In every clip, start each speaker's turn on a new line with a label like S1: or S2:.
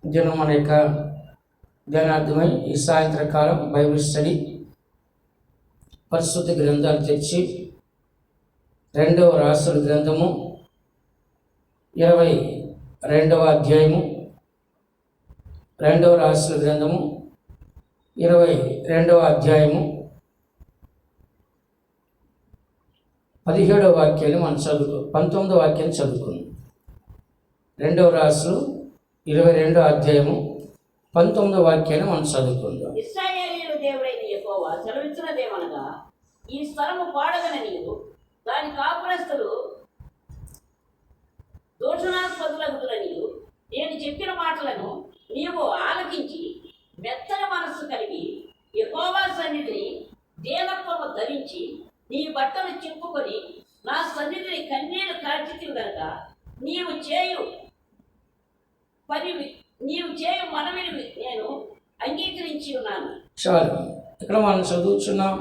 S1: దినం మన యొక్క ధ్యానార్థమై ఈ సాయంత్రకాలం బైబిల్ స్టడీ పరిశుద్ధ గ్రంథాలు తెచ్చి 2వ రాసుల గ్రంథము 22వ అధ్యాయము 2వ రాసుల గ్రంథము 22వ అధ్యాయము 17వ వాక్యాన్ని మనం 19వ వాక్యాన్ని చదువుకుందాం. 2వ రాసులు 22వ అధ్యాయము 19వ వాక్యాన్ని మనం చదువుకుందాం.
S2: ఇశ్రాయేలీయుల దేవుడైన యెహోవా సెలవిచ్చినదేమనగా, ఈ స్థలము పాడగననియు దాని కాపురస్తులు దూషణాస్పదులగుదురనియు నేను చెప్పిన మాటలను నీవు ఆలకించి మెత్తని మనస్సు కలిగి యెహోవా సన్నిధిని దీనత్వము ధరించి నీ బట్టలు చింపుకొని నా సన్నిధిని కన్నీరు కార్చితివి గనుక నీవు చేయు మనవిని నేను అంగీకరించి ఉన్నాను.
S1: చాలు, ఇక్కడ మనం చదువుతున్నాం.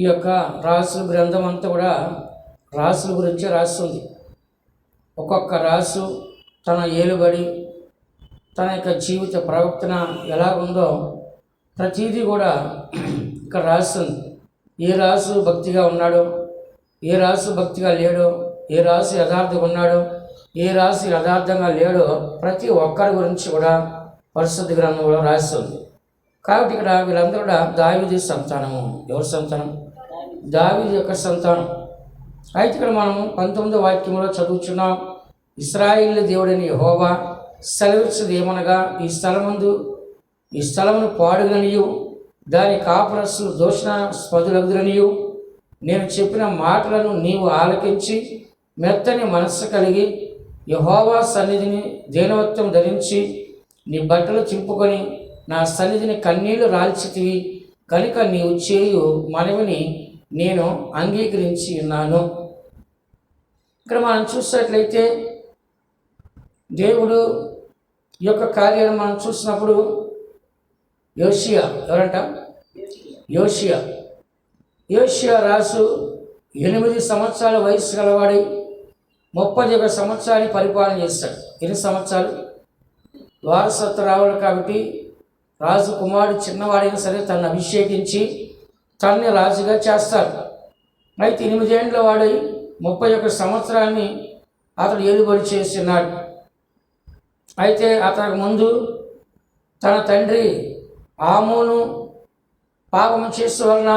S1: ఈ యొక్క రాసుల గ్రంథం అంతా కూడా రాసుల గురించే రాస్తుంది. ఒక్కొక్క రాసు తన ఏలుబడి, తన యొక్క జీవిత ప్రవర్తన ఎలా ఉందో ప్రతిదీ కూడా ఇక్కడ రాస్తుంది. ఏ రాసు భక్తిగా ఉన్నాడో, ఏ రాసు భక్తిగా లేడో, ఏ రాసు యథార్థంగా ఉన్నాడో, ఏ రాసు యథార్థంగా లేడో ప్రతి ఒక్కరి గురించి కూడా పరిశుద్ధ గ్రంథంలో రాస్తుంది. కాబట్టి ఇక్కడ వీళ్ళందరూ కూడా దావీదు సంతానము. ఎవరి సంతానం? దావీదు యొక్క సంతానం. అయితే ఇక్కడ మనం 19వ వాక్యంలో చదువుతున్నాం. ఇశ్రాయేలు దేవుడైన యెహోవా సెలవిచ్చేది ఏమనగా, ఈ స్థలమును పాడుగనియు దాని కాపురస్తులు దూషణాస్పదులగుదురనియు నేను చెప్పిన మాటలను నీవు ఆలకించి మెత్తని మనస్సు కలిగి యెహోవా సన్నిధిని దీనత్వం ధరించి నీ బట్టలు చింపుకొని నా సన్నిధిని కన్నీళ్లు రాల్చితివి కనుక నీవు చేయు మనవిని నేను అంగీకరించి ఉన్నాను. ఇక్కడ మనం చూసినట్లయితే దేవుడు యొక్క కార్యాలను మనం చూసినప్పుడు యోషియా, ఎవరంట? యోషియా రాసు 8 సంవత్సరాల వయసు గలవాడై 31 సంవత్సరాలు పరిపాలన చేస్తాడు. ఎన్ని సంవత్సరాలు? వారసత్వ రావాలి కాబట్టి రాజు కుమారుడు చిన్నవాడైనా సరే తనను అభిషేకించి తనని రాజుగా చేస్తాడు. అయితే 8 ఏళ్ళ వాడై 31 సంవత్సరాన్ని అతడు ఏలుబడి చేస్తున్నాడు. అయితే అతనికి ముందు తన తండ్రి ఆమోను పాపం చేసే వలన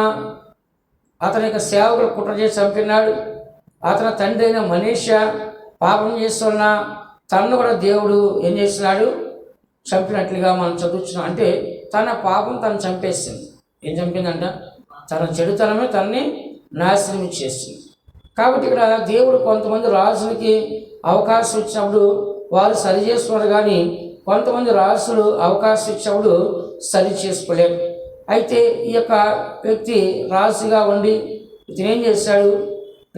S1: అతని యొక్క సేవకులు కుట్ర చేసి చంపినాడు. అతని తండ్రి అయిన మనీషా పాపం చేసే వలన తనను కూడా దేవుడు ఏం చేసినాడు? చంపినట్లుగా మనం చదువుతున్నాం. అంటే తన పాపం తను చంపేసింది. ఏం చంపిందంట? తన చెడుతనమే తనని నాశనం చేసింది. కాబట్టి ఇక్కడ దేవుడు కొంతమంది రాజులకి అవకాశం ఇచ్చినప్పుడు వారు సరి చేసుకున్నారు, కానీ కొంతమంది రాజులు అవకాశం ఇచ్చినప్పుడు సరి చేసుకోలేరు. అయితే ఈ యొక్క వ్యక్తి రాజుగా ఉండి ఇతను ఏం చేశాడు?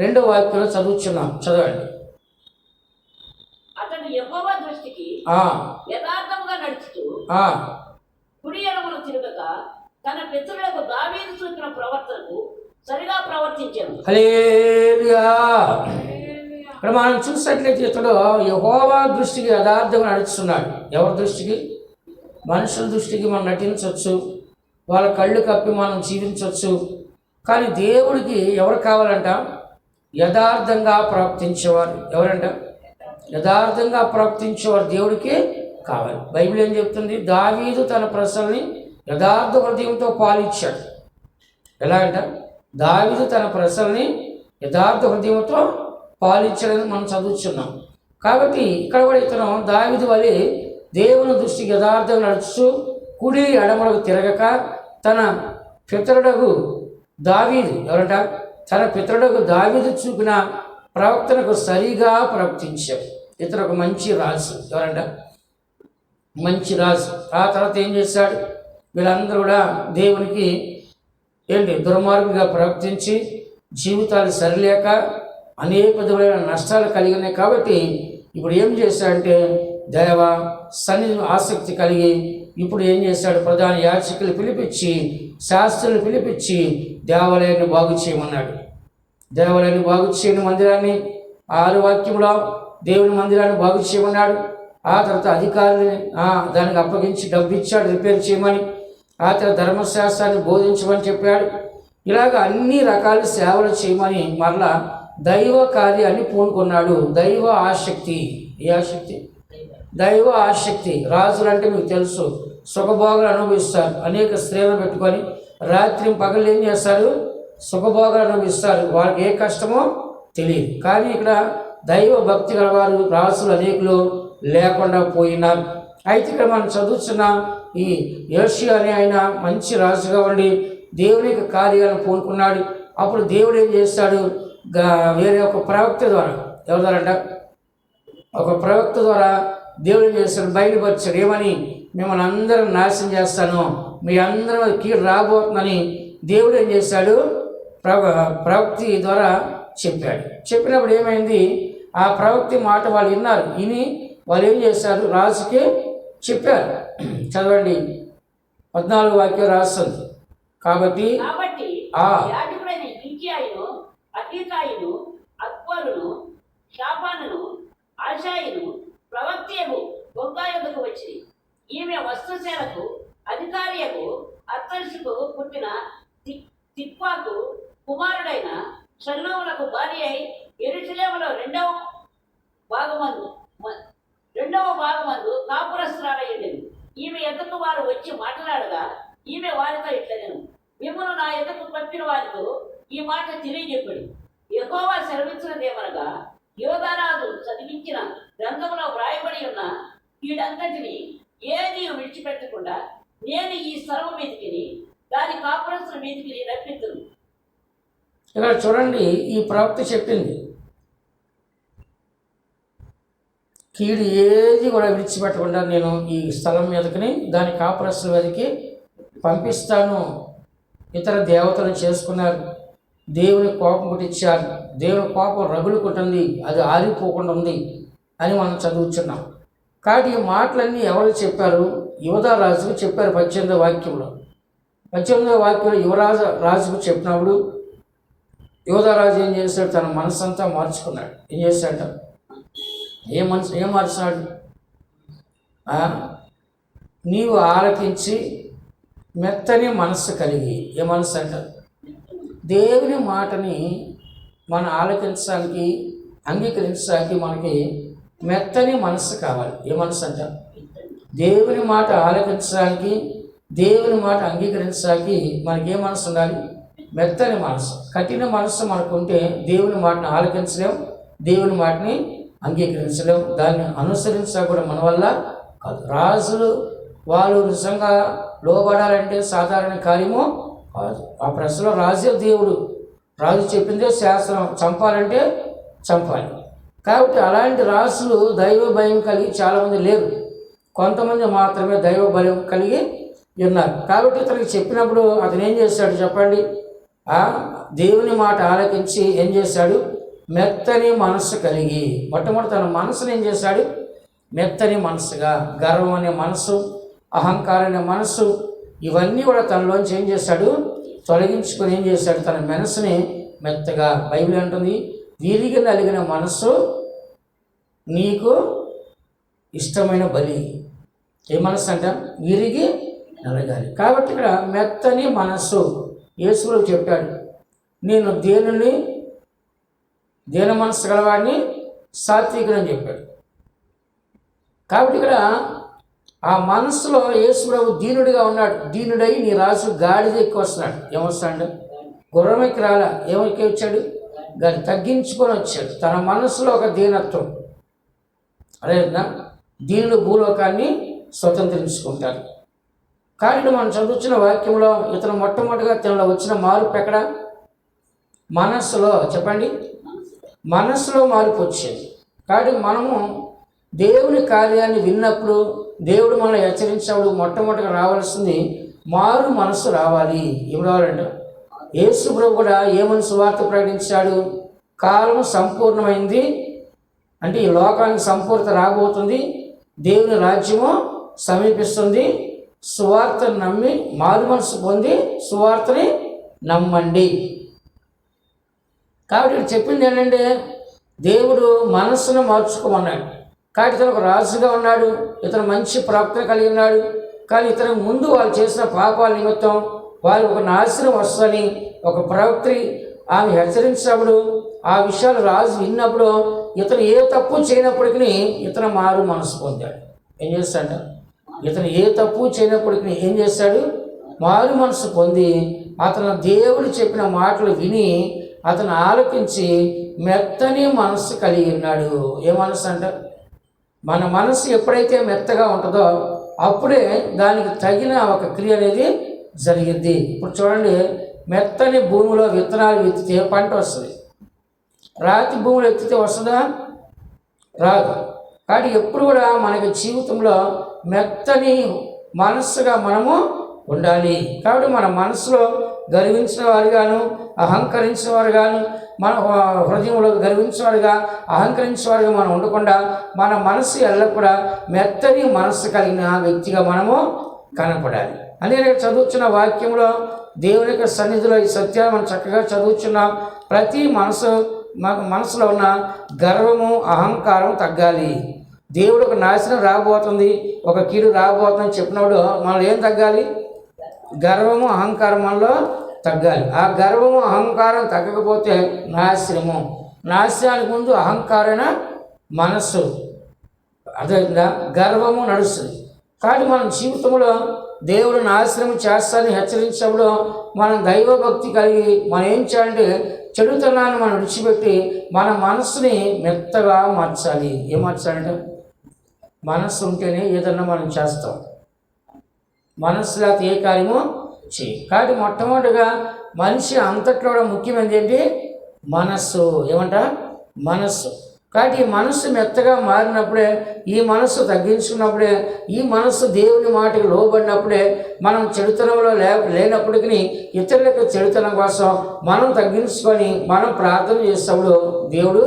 S1: 2వ వాక్యంలో చదువుతున్నాం, చదవండి.
S2: అతడు యెహోవా దృష్టికి యథార్థంగా నడుచుతూ కుడి ఎడమలు తిరగక తన పితరులకు దావీదు చూపిన ప్రవర్తనకు సరిగా ప్రవర్తించాను.
S1: హల్లెలూయా. ఇక్కడ మనం చూసినట్లయితే ఇతడు యెహోవా దృష్టికి యథార్థంగా నడుస్తున్నాడు. ఎవరి దృష్టికి? మనుషుల దృష్టికి మనం నటించవచ్చు, వాళ్ళ కళ్ళు కప్పి మనం జీవించవచ్చు. కానీ దేవుడికి ఎవరు కావాలంట? యథార్థంగా ప్రవర్తించేవారు. ఎవరంట? యథార్థంగా ప్రవర్తించేవారు దేవుడికి కావాలి. బైబిల్ ఏం చెప్తుంది? దావీదు తన ప్రజల్ని యథార్థ హృదయంతో పాలించాడు. ఎలా అంట? దావీదు తన ప్రజల్ని యథార్థ హృదయంతో పాలించాడని మనం చదువుతున్నాం. కాబట్టి ఇక్కడ కూడా ఇతను దావీదు వలె దేవుని దృష్టికి యథార్థంగా నడుచు కుడి ఎడమలకు తిరగక తన పితరుడకు దావీదు, ఎవరంట? తన పితరుడకు దావీదు చూపిన ప్రవర్తనకు సరిగా ప్రవర్తించాడు. ఇతను ఒక మంచి రాజు. ఎవరంట? మంచి రాజు. ఆ తర్వాత ఏం చేశాడు? వీళ్ళందరూ కూడా దేవునికి దుర్మార్గంగా ప్రవర్తించి జీవితాలు సరిలేక అనేక విధమైన నష్టాలు కలిగినాయి. కాబట్టి ఇప్పుడు ఏం చేశాడంటే దేవ సన్నిధి ఆసక్తి కలిగి ఇప్పుడు ఏం చేశాడు? ప్రధాన యాజకులు పిలిపించి, శాస్త్రులు పిలిపించి దేవాలయాన్ని బాగు చేయమన్నాడు. దేవాలయాన్ని బాగు చేయని మందిరాన్ని 6 వాక్యంలో దేవుని మందిరాన్ని బాగు చేయమన్నాడు. ఆ తర్వాత అధికారులని దానికి అప్పగించి డబ్బు ఇచ్చాడు రిపేర్ చేయమని. ఆ తర్వాత ధర్మశాస్త్రాన్ని బోధించమని చెప్పాడు. ఇలాగ అన్ని రకాల సేవలు చేయమని మరలా దైవ కార్యాన్ని పూనుకున్నాడు. దైవ ఆసక్తి. ఏ ఆసక్తి? దైవ ఆసక్తి. రాజులు అంటే మీకు తెలుసు, సుఖభోగాలు అనుభవిస్తారు. అనేక స్త్రీలను పెట్టుకొని రాత్రి పగలు ఏం చేస్తారు? సుఖభోగాలు అనుభవిస్తారు. వాళ్ళకి ఏ కష్టమో తెలియదు. కానీ ఇక్కడ దైవ భక్తి గలవారు రాజులు అనేకులు లేకుండా పోయినారు. అయితే ఇక్కడ మనం చదువుతున్న ఈ యోషియా అనే ఆయన మంచి రాజుగా ఉండి దేవుని యొక్క కార్యాలను పూనుకున్నాడు. అప్పుడు దేవుడు ఏం చేస్తాడు? వేరే ఒక ప్రవక్త ద్వారా, ఎవరి ద్వారా అంట? ఒక ప్రవక్త ద్వారా దేవుడు ఏం చేస్తాడు? బయలుపరిచాడు. ఏమని? మిమ్మల్ని అందరం నాశనం చేస్తాను, మీ అందరం కీడు రాబోతుందని దేవుడు ఏం చేశాడు? ప్రవక్తి ద్వారా చెప్పాడు. చెప్పినప్పుడు ఏమైంది? ఆ ప్రవక్తి మాట వాళ్ళు విన్నారు. విని వాళ్ళు ఏం చేశారు? రాజుకి చెప్పారు. చదవండి, 14 వాక్యం రాస్తుంది. కాబట్టి
S2: యాజకుడైన హిల్కీయాయును, అతీకాయును, అక్బరును, షాఫానును, ఆషాయిను ప్రవక్తయగు బొగ్గా యొద్దకు వచ్చింది. ఈమె వస్త్రశాలకు అధికారియకు అత్తర్షుకు పుట్టిన తిక్వాకు కుమారుడైన షల్లూములకు భార్య అయి యెరూషలేములో రెండవ భాగమందు కాపురస్తురాలయ్యుండెను. ఈమె ఎద్దకు వారు వచ్చి మాట్లాడగా ఈమె వారితో ఇట్లనెను, మిమ్మును నా ఎద్దకు పంపిన వారితో ఈ మాట తెలియజెప్పడు. యెహోవా సెలవిచ్చినదేమనగా, యోధారాజు చదివించిన గ్రంథంలో వ్రాయబడి ఉన్న వీడంతటిని ఏది విడిచిపెట్టకుండా నేను ఈ స్థలం మీదికి దాని కాపురస్తుల మీదికి రప్పిద్దును.
S1: ఇక్కడ చూడండి, ఈ ప్రవక్త చెప్పింది, కీడు ఏది కూడా విడిచిపెట్టకుండా నేను ఈ స్థలం మీదకి దాని కాపురస్తుల మీదకి పంపిస్తాను. ఇతర దేవతలను చేసుకున్నారు, దేవుని కోపం పుట్టించారు, దేవుని కోపం రగులుకుంటుంది, అది ఆరిపోకుండా ఉంది అని మనం చదువుతున్నాం. కాబట్టి ఈ మాటలన్నీ ఎవరు చెప్పారు? యువరాజుకు చెప్పారు. 18వ వాక్యంలో 18వ వాక్యంలో రాజుకు చెప్పినప్పుడు యోధారాజు ఏం చేశాడు? తన మనసంతా మార్చుకున్నాడు. ఏం చేశాడు? ఏం మార్చాడు? నీవు ఆలకించి మెత్తని మనస్సు కలిగి. ఏ మనస్సు అంటారు? దేవుని మాటని మనం ఆలకించడానికి, అంగీకరించడానికి మనకి మెత్తని మనస్సు కావాలి. ఏ మనస్సు అంటారు? దేవుని మాట ఆలకించడానికి, దేవుని మాట అంగీకరించడానికి మనకి ఏ మనసు ఉండాలి? మెత్తని మనసు. కఠిన మనసు మనకుంటే దేవుని మాటను ఆలకించలేం, దేవుని మాటని అంగీకరించలేం, దాన్ని అనుసరించడం కూడా మన వల్ల కాదు. రాజులు వాళ్ళు నిజంగా లోబడాలంటే సాధారణ కార్యము కాదు. ఆ ప్రశ్నలో రాజే దేవుడు, రాజు చెప్పిందే శాస్త్రం, చంపాలంటే చంపాలి. కాబట్టి అలాంటి రాజులు దైవ భయం కలిగి చాలామంది లేరు, కొంతమంది మాత్రమే దైవ భయం కలిగి ఉన్నారు. కాబట్టి ఇతనికి చెప్పినప్పుడు అతను ఏం చేశాడు చెప్పండి? దేవుని మాట ఆలకించి ఏం చేశాడు? మెత్తని మనస్సు కలిగి. మొట్టమొదటి తన మనసును ఏం చేశాడు? మెత్తని మనస్సుగా. గర్వం అనే మనసు, అహంకారం అనే మనసు, ఇవన్నీ కూడా తనలోంచి ఏం చేశాడు? తొలగించుకొని ఏం చేశాడు? తన మనసుని మెత్తగా. బైబిల్ అంటుంది, విరిగి నలిగిన మనస్సు నీకు ఇష్టమైన బలి. ఏ మనస్సు అంట? విరిగి నలగాలి. కాబట్టి ఇక్కడ మెత్తని మనస్సు. యేసువులకు చెప్పాడు, నేను దేన మనస్సు గలవాడిని, సాత్వికుడని చెప్పాడు. కాబట్టి ఇక్కడ ఆ మనస్సులో యేసుప్రభు దీనుడిగా ఉన్నాడు. దీనుడై నీ రాజు గాడిద ఎక్కి వస్తున్నాడు. ఏమొస్తాడు? గుర్రం ఎక్కి రాలా. ఏమెక్కి వచ్చాడు? దాన్ని తగ్గించుకొని వచ్చాడు. తన మనస్సులో ఒక దీనత్వం. అదేనా? దీనుడు భూలోకాన్ని స్వతంత్రించుకుంటారు. కానీ మనం చదువుతున్న వాక్యంలో ఇతను మొట్టమొదటిగా తనలో వచ్చిన మార్పు ఎక్కడ? మనస్సులో. చెప్పండి, మనస్సులో మార్పు వచ్చింది. కాబట్టి మనము దేవుని కార్యాన్ని విన్నప్పుడు, దేవుడు మనల్ని హెచ్చరించినప్పుడు మొట్టమొదటిగా రావాల్సింది మారు మనస్సు రావాలి. ఏం రావాలంటే, యేసు ప్రభు కూడా ఏమని సువార్త ప్రకటించాడు? కాలం సంపూర్ణమైంది అంటే ఈ లోకానికి సంపూర్ణత రాబోతుంది, దేవుని రాజ్యము సమీపిస్తుంది, సువార్తను నమ్మి మారు మనసు పొంది సువార్తని నమ్మండి. కాబట్టి చెప్పింది ఏంటంటే, దేవుడు మనస్సును మార్చుకోమన్నాడు. కాబట్టి ఇతను ఒక రాజుగా ఉన్నాడు, ఇతను మంచి ప్రవక్త కలిగి ఉన్నాడు. కానీ ఇతను ముందు వాళ్ళు చేసిన పాపాల నిమిత్తం వారికి ఒక నాశనం వస్తుందని ఒక ప్రవక్తి ఆమె హెచ్చరించినప్పుడు ఆ విషయాలు రాజు విన్నప్పుడు ఇతను ఏ తప్పు చేయనప్పటికీ ఇతను మారు మనసు పొందాడు. ఏం చేస్తాడు? ఇతను ఏ తప్పు చేయనప్పటికీ ఏం చేస్తాడు? మారు మనసు పొంది అతను దేవుడు చెప్పిన మాటలు విని అతను ఆలకించి మెత్తని మనసు కలిగి ఉన్నాడు. ఏ మనసు అంట? మన మనసు ఎప్పుడైతే మెత్తగా ఉంటుందో అప్పుడే దానికి తగిన ఒక క్రియ అనేది జరిగిద్ది. ఇప్పుడు చూడండి, మెత్తని భూమిలో విత్తనాలు విత్తితే పంట వస్తుంది. రాతి భూమిలో ఎత్తితే వస్తుందా? రాదు. కాబట్టి ఎప్పుడు కూడా మనకి జీవితంలో మెత్తని మనస్సుగా మనము ఉండాలి. కాబట్టి మన మనసులో గర్వించిన వారుగాను అహంకరించిన వారుగాను మన హృదయంలో గర్వించేవారుగా అహంకరించేవారుగా మనం ఉండకుండా మన మనసు ఎల్లప్పుడూ మెత్తని మనస్సు కలిగిన వ్యక్తిగా మనము కనపడాలి. అదే చదువుతున్న వాక్యంలో దేవుని యొక్క సన్నిధిలో ఈ సత్యాన్ని మనం చక్కగా చదువుతున్నాం. ప్రతి మనసులో ఉన్న గర్వము అహంకారం తగ్గాలి. దేవుడు ఒక నాశనం రాబోతుంది, ఒక కీడు రాబోతుందని చెప్పినప్పుడు మనం ఏం తగ్గాలి? గర్వము అహంకారం మనలో తగ్గాలి. ఆ గర్వము అహంకారం తగ్గకపోతే నాశనానికి ముందు అహంకారణ మనస్సు, అదేవిధంగా గర్వము నడుస్తుంది. కాబట్టి మన జీవితంలో దేవుడు నాశనం చేస్తానని హెచ్చరించినప్పుడు మనం దైవభక్తి కలిగి మనం ఏం చేయాలంటే చెడుతనాన్ని మనం విడిచిపెట్టి మన మనస్సుని మెత్తగా మార్చాలి. ఏం మార్చాలంటే మనస్సు ఉంటేనే ఏదన్నా మనం చేస్తాం, మనస్సు లేకపోతే ఏ కార్యము చేయి. కాబట్టి మొట్టమొదటిగా మనిషి అంతట్లో ముఖ్యమైనది ఏంటి? మనస్సు. ఏమంట? మనస్సు. కాబట్టి ఈ మనస్సు మెత్తగా మారినప్పుడే, ఈ మనస్సు తగ్గించుకున్నప్పుడే, ఈ మనస్సు దేవుని మాటకి లోబడినప్పుడే మనం చెడుతనంలో లేనప్పటికీ ఇతరులకు చెడుతనం కోసం మనం తగ్గించుకొని మనం ప్రార్థన చేసేటప్పుడు దేవుడు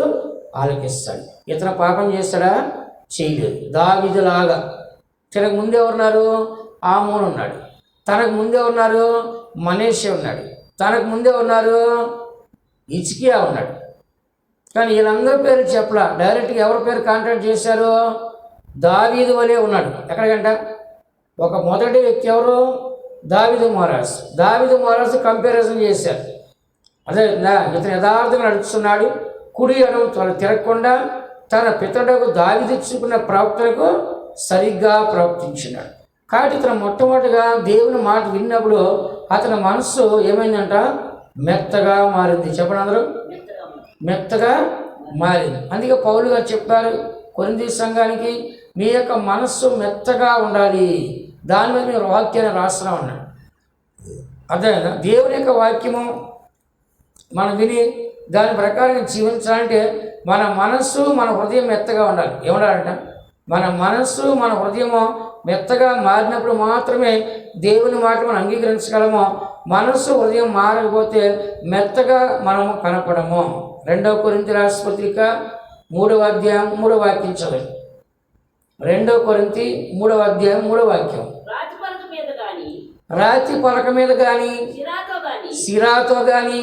S1: ఆలకిస్తాడు. ఇతను పాపం చేస్తాడా? చేయలేదు. దావీదులాగా తనకు ముందే ఉన్నారు, ఆమోను ఉన్నాడు. తనకు ముందే ఉన్నారు, మనష్షే ఉన్నాడు. తనకు ముందే ఉన్నారు, హిజ్కియా ఉన్నాడు. కానీ వీళ్ళందరి పేరు చెప్పలా. డైరెక్ట్గా ఎవరి పేరు కాంటాక్ట్ చేశారు? దావీదు వలే ఉన్నాడు. ఎక్కడికంట? ఒక మొదటి వ్యక్తి ఎవరు? దావీదు మహారాజు. దావీదు మహారాజు కంపారిజన్ చేశారు. అదే ఇతను యథార్థంగా నడుస్తున్నాడు, కుడి ఎడమ తిరగకుండా తన పితరుడు దావీదు ఇచ్చుకున్న ప్రవక్తలకు సరిగ్గా ప్రవర్తించినాడు. కాబట్టి ఇతను మొట్టమొదటిగా దేవుని మాట విన్నప్పుడు అతని మనస్సు ఏమైందంట? మెత్తగా మారింది. చెప్పండి అందరూ, మెత్తగా మారింది. అందుకే పౌలు గారు చెప్పారు కొరింథీ సంఘానికి, మీ యొక్క మనస్సు మెత్తగా ఉండాలి, దాని మీద మీరు వాక్యాన్ని రాస్తున్నా ఉన్నాడు. అదే దేవుని యొక్క వాక్యము మనం విని దాని ప్రకారం జీవించాలంటే మన మనస్సు మన హృదయం మెత్తగా ఉండాలి. ఏమన్నాడంట? మన మనస్సు మన హృదయము మెత్తగా మారినప్పుడు మాత్రమే దేవుని మాట మనం అంగీకరించగలము. మనస్సు హృదయం మారకపోతే మెత్తగా మనము కనపడము. 2 కొరింథీ రాసిన పత్రిక 3వ అధ్యాయం 3వ వాక్యం చదవండి. 2 కొరింథీ 3వ అధ్యాయం 3వ వాక్యం. రాతి పలక మీద కానీ సిరాతో కానీ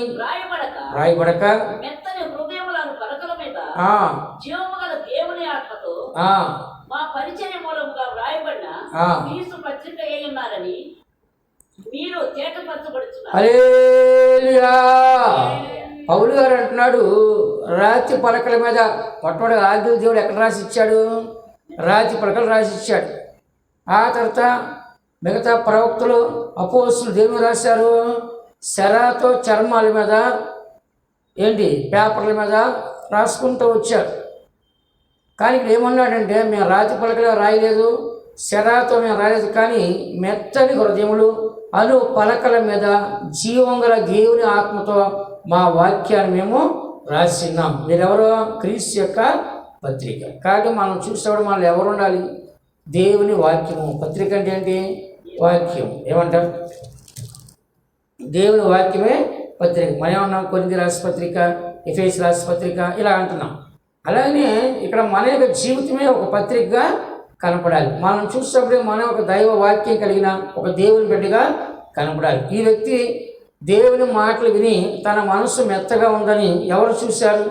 S1: రాయబడక
S2: మెత్తని హృదయములను పలకల మీద జీవముగల దేవుని ఆత్మతో మా పరిచయ మూలముగా వ్రాయబడిన క్రీస్తు పత్రిక అయి ఉన్నారని మీరు తేటపరచబడుతున్నారు.
S1: హల్లెలూయా. పౌలు గారు అంటున్నాడు, రాతి పలకల మీద మొట్టమొదటి ఆజ్ఞలు దేవుడు ఎక్కడ రాసి ఇచ్చాడు? రాతి పలకలు రాసి ఇచ్చాడు. ఆ తర్వాత మిగతా ప్రవక్తలు అపోస్తులు దేవుడు రాశారు శరాతో చర్మాల మీద పేపర్ల మీద రాసుకుంటూ వచ్చారు. కానీ ఇక్కడ ఏమన్నాడంటే, మేము రాతి పలకలో రాయలేదు, శరాతో మేము రాయలేదు, కానీ మెత్తని హృదయములు అను పలకల మీద జీవం గల దేవుని ఆత్మతో మా వాక్యాన్ని మేము రాసిన్నాం. మీరెవరో? క్రీస్తు యొక్క పత్రిక. కాబట్టి మనం చూసేవాడు మనల్ని ఎవరు ఉండాలి? దేవుని వాక్యము. పత్రిక అంటే ఏంటి? వాక్యం. ఏమంటారు? దేవుని వాక్యమే పత్రిక. మనం ఏమన్నాం? కొరింథీ రాసిన పత్రిక, ఎఫెసీ రాసిన పత్రిక ఇలా అంటున్నాం. అలాగే ఇక్కడ మన యొక్క జీవితమే ఒక పత్రికగా కనపడాలి. మనం చూసినప్పుడే మనం ఒక దైవ వాక్యం కలిగిన ఒక దేవుని బిడ్డగా కనపడాలి. ఈ వ్యక్తి దేవుని మాటలు విని తన మనసు మెత్తగా ఉందని ఎవరు చూశారు?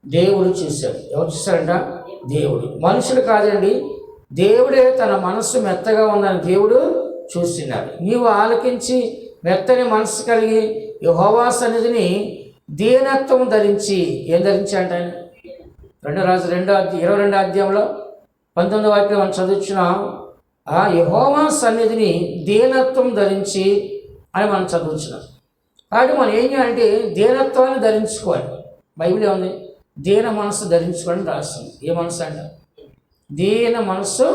S1: దేవుడు చూశాడు. ఎవరు చూశారంట? దేవుడు, మనుషులు కాదండి. దేవుడే తన మనస్సు మెత్తగా ఉందని దేవుడు చూస్తున్నాడు. నీవు ఆలకించి మెత్తని మనస్సు కలిగి యెహోవా సన్నిధిని దీనత్వం ధరించి, ఏం ధరించి అంటే 2 రాజులు 22 అధ్యాయంలో 19వ వాక్యం మనం చదువుతున్నాం. యెహోవా సన్నిధిని దీనత్వం ధరించి అని మనం చదువుతున్నాం. కాబట్టి మనం ఏం చేయాలంటే దీనత్వాన్ని ధరించుకోవాలి. బైబిల్ ఏముంది? దీన మనస్సు ధరించుకోవడం రాస్తుంది. ఏ మనస్సు అంట? దీన మనస్సు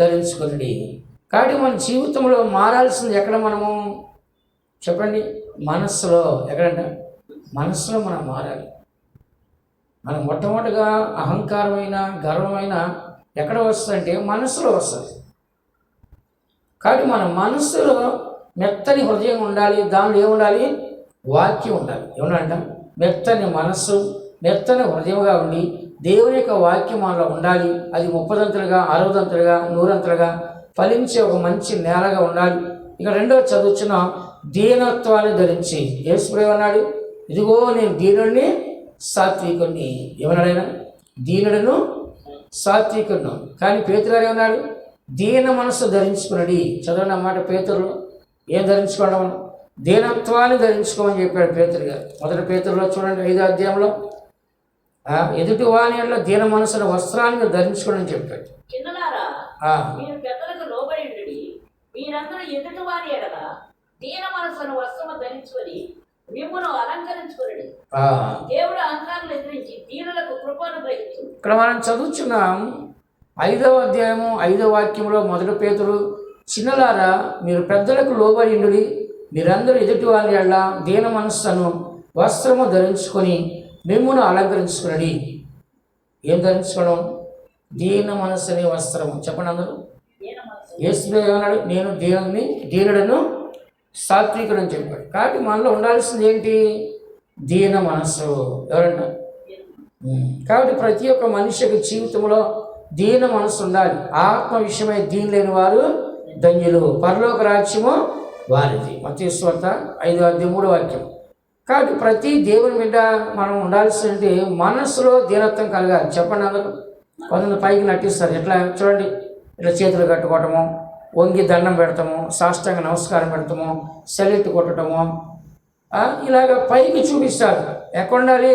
S1: ధరించుకోండి. కాబట్టి మన జీవితంలో మారాల్సింది ఎక్కడ మనము చెప్పండి? మనస్సులో. ఎక్కడంట? మనస్సులో మనం మారాలి. మనం మొట్టమొదటిగా అహంకారమైన గర్వమైన ఎక్కడ వస్తుందంటే మనస్సులో వస్తుంది. కాబట్టి మన మనస్సులో మెత్తని హృదయం ఉండాలి. దానిలో ఏముండాలి? వాక్యం ఉండాలి. ఏమన్నా మెత్తని మనస్సు, మెత్తని హృదయంగా ఉండి దేవుని యొక్క వాక్యం మనలో ఉండాలి. అది 30దంతులుగా 60దంతులుగా 100దంతులుగా ఫలించే ఒక మంచి నేలగా ఉండాలి. ఇక రెండవ చదువుచున్న దీనత్వాన్ని ధరించి యేసు అన్నాడు, ఇదిగో నేను దీనుడిని సాత్వికుడిని. ఏమన్నాడైనా? దీనుడును సాత్వికుడును. కానీ పేతురు గారు ఏమన్నాడు? దీన మనస్సు ధరించుకున్నాడు. చదవండి అన్నమాట. పేతురులో ఏం ధరించుకోవడం? దీనత్వాన్ని ధరించుకోమని చెప్పాడు పేతురు గారు. 1 పేతురులో చూడండి 5వ అధ్యాయంలో ఎదుటి వాని వల్ల దీన మనసుల వస్త్రాన్ని మీరు ధరించుకోండి చెప్పాడు.
S2: మీరు పెద్దలకు లోబడి ఉండుడి, మీరందరూ ఎదుటి వారి ఎడల దీన మనసును వస్త్రము ధరించుకొని మిమ్మును అలంకరించుకుని దేవుడు అహంకారులు ఎదిరించి దీనులకు కృపను గ్రహించు.
S1: ఇక్కడ మనం చదువుతున్నాం 5వ అధ్యాయము 5వ వాక్యంలో 1 పేతురు, చిన్నలారా మీరు పెద్దలకు లోబడి ఉండుడి, మీరందరూ ఎదుటి వారి ఎడల దీన మనస్సును వస్త్రము ధరించుకొని మిమ్మును అలంకరించుకుని. ఏం ధరించుకోవడం? దీన మనస్సుని వస్త్రము. చెప్పండి అందరూ. యేసు ఏమన్నాడు? నేను దీనుడను సాత్వికుడు అని చెప్పాడు. కాబట్టి మనలో ఉండాల్సింది ఏంటి? దీన మనస్సు. ఎవరంట? కాబట్టి ప్రతి ఒక్క మనిషికి జీవితంలో దీన మనస్సు ఉండాలి. ఆత్మ విషయమై దీని లేని వారు ధన్యులు, పరలోక రాజ్యము వారిది. మత్తయి సువార్త 5వ అధ్యాయం 3వ వాక్యం. కాబట్టి ప్రతి దేవుని బిడ్డ మనం ఉండాల్సింది మనస్సులో దీనత్వం కలగాలి. చెప్పండి అందరూ. కొంతమంది పైకి నటిస్తారు. ఎట్లా చూడండి, ఇట్లా చేతులు కట్టుకోవటము, వంగి దండం పెడతాము, సాష్టాంగ నమస్కారం పెడతాము, సెలెక్ట్ కొట్టడము, ఇలాగ పైకి చూపిస్తారు. ఎక్కడ ఉండాలి?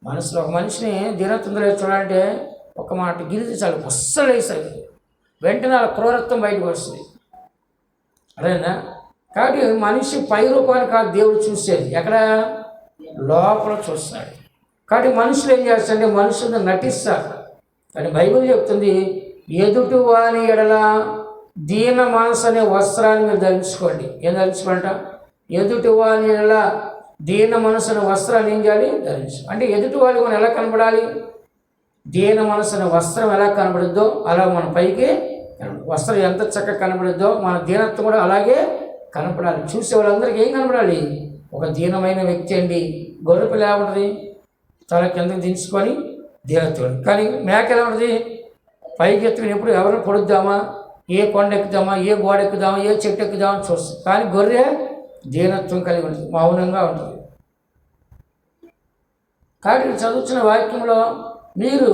S1: మనసులో. ఒక మనిషిని దీనత్వంలో చూడాలంటే ఒక మాట గిరిది చాలు, అస్సలు వేసారు, వెంటనే ఆ క్రూరత్వం బయటకు వస్తుంది. అదేనా? కాబట్టి మనిషి పై రూపాన్ని కాదు దేవుడు చూసేది, ఎక్కడ? లోపల చూస్తున్నాడు. కాబట్టి మనుషులు ఏం చేస్తారంటే మనుషులు నటిస్తారు. కానీ బైబిల్ చెప్తుంది, ఎదుటి వాని ఎడల దీన మనసు అనే వస్త్రాన్ని మీరు ధరించుకోండి. ఏం ధరించుకోంట? ఎదుటి వాని ఎడల దీన మనసు అనే వస్త్రాన్ని ఏం చేయాలి? ధరించు. అంటే ఎదుటి వాళ్ళకి మనం ఎలా కనపడాలి? దీన మనసు అనే వస్త్రం ఎలా కనబడుద్దో అలా మన పైకి వస్త్రం ఎంత చక్కగా కనబడుద్దో మన దీనత్వం కూడా అలాగే కనపడాలి. చూసే వాళ్ళందరికీ ఏం కనపడాలి? ఒక దీనమైన వ్యక్తి అండి. గొర్రెపిల్ల ఎలా ఉంటుంది? తల కిందకి దించుకొని దీనత్వం. కానీ మేక ఎలా ఉంటుంది? పైకి ఎత్తుకుని ఎప్పుడు ఎవరిని పొడుద్దామా, ఏ కొండ ఎక్కుదామా, ఏ గోడ ఎక్కుదామా, ఏ చెట్టు ఎక్కుదామా చూస్తుంది. కానీ గొర్రె దీనత్వం కలిగి ఉంటుంది, మౌనంగా ఉంటుంది. కాబట్టి చదువుతున్న వాక్యంలో మీరు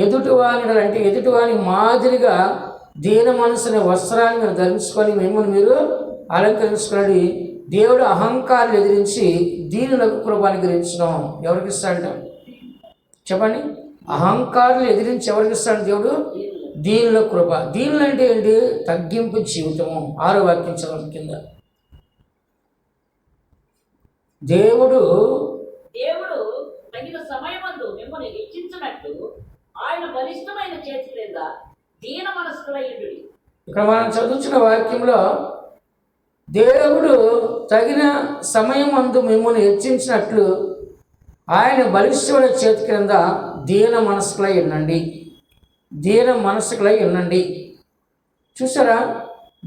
S1: ఎదుటివాని అంటే ఎదుటివాని మాదిరిగా దీన మనసుని వస్త్రాన్ని మీరు ధరించుకొని మిమ్మల్ని మీరు అలంకరించుకుని దేవుడు అహంకారాలు ఎదిరించి దీనులకు కృప అనుగ్రహించడం. ఎవరికి ఇస్తాడంట? చెప్పండి. అహంకారాలు ఎదిరించి ఎవరికి ఇస్తాడు దేవుడు? దీనుల కృప. దీనులు అంటే ఏంటి? తగ్గింపు జీవితము. 6వ వాక్యం చదవడం కింద. దేవుడు
S2: తగిన సమయమందు మిమ్మల్ని హెచ్చించినట్టు ఆయన బలిష్టమైన చేతి క్రింద దీన మనస్కులయ్యుడు.
S1: ఇక్కడ మనం చదువుతున్న వాక్యంలో దేవుడు తగిన సమయమందు మిమ్మల్ని హెచ్చించినట్లు ఆయన బలిష్టమైన చేతి క్రింద దీన మనస్కులై ఉండండి. దీన మనస్కులై ఉండండి. చూసారా?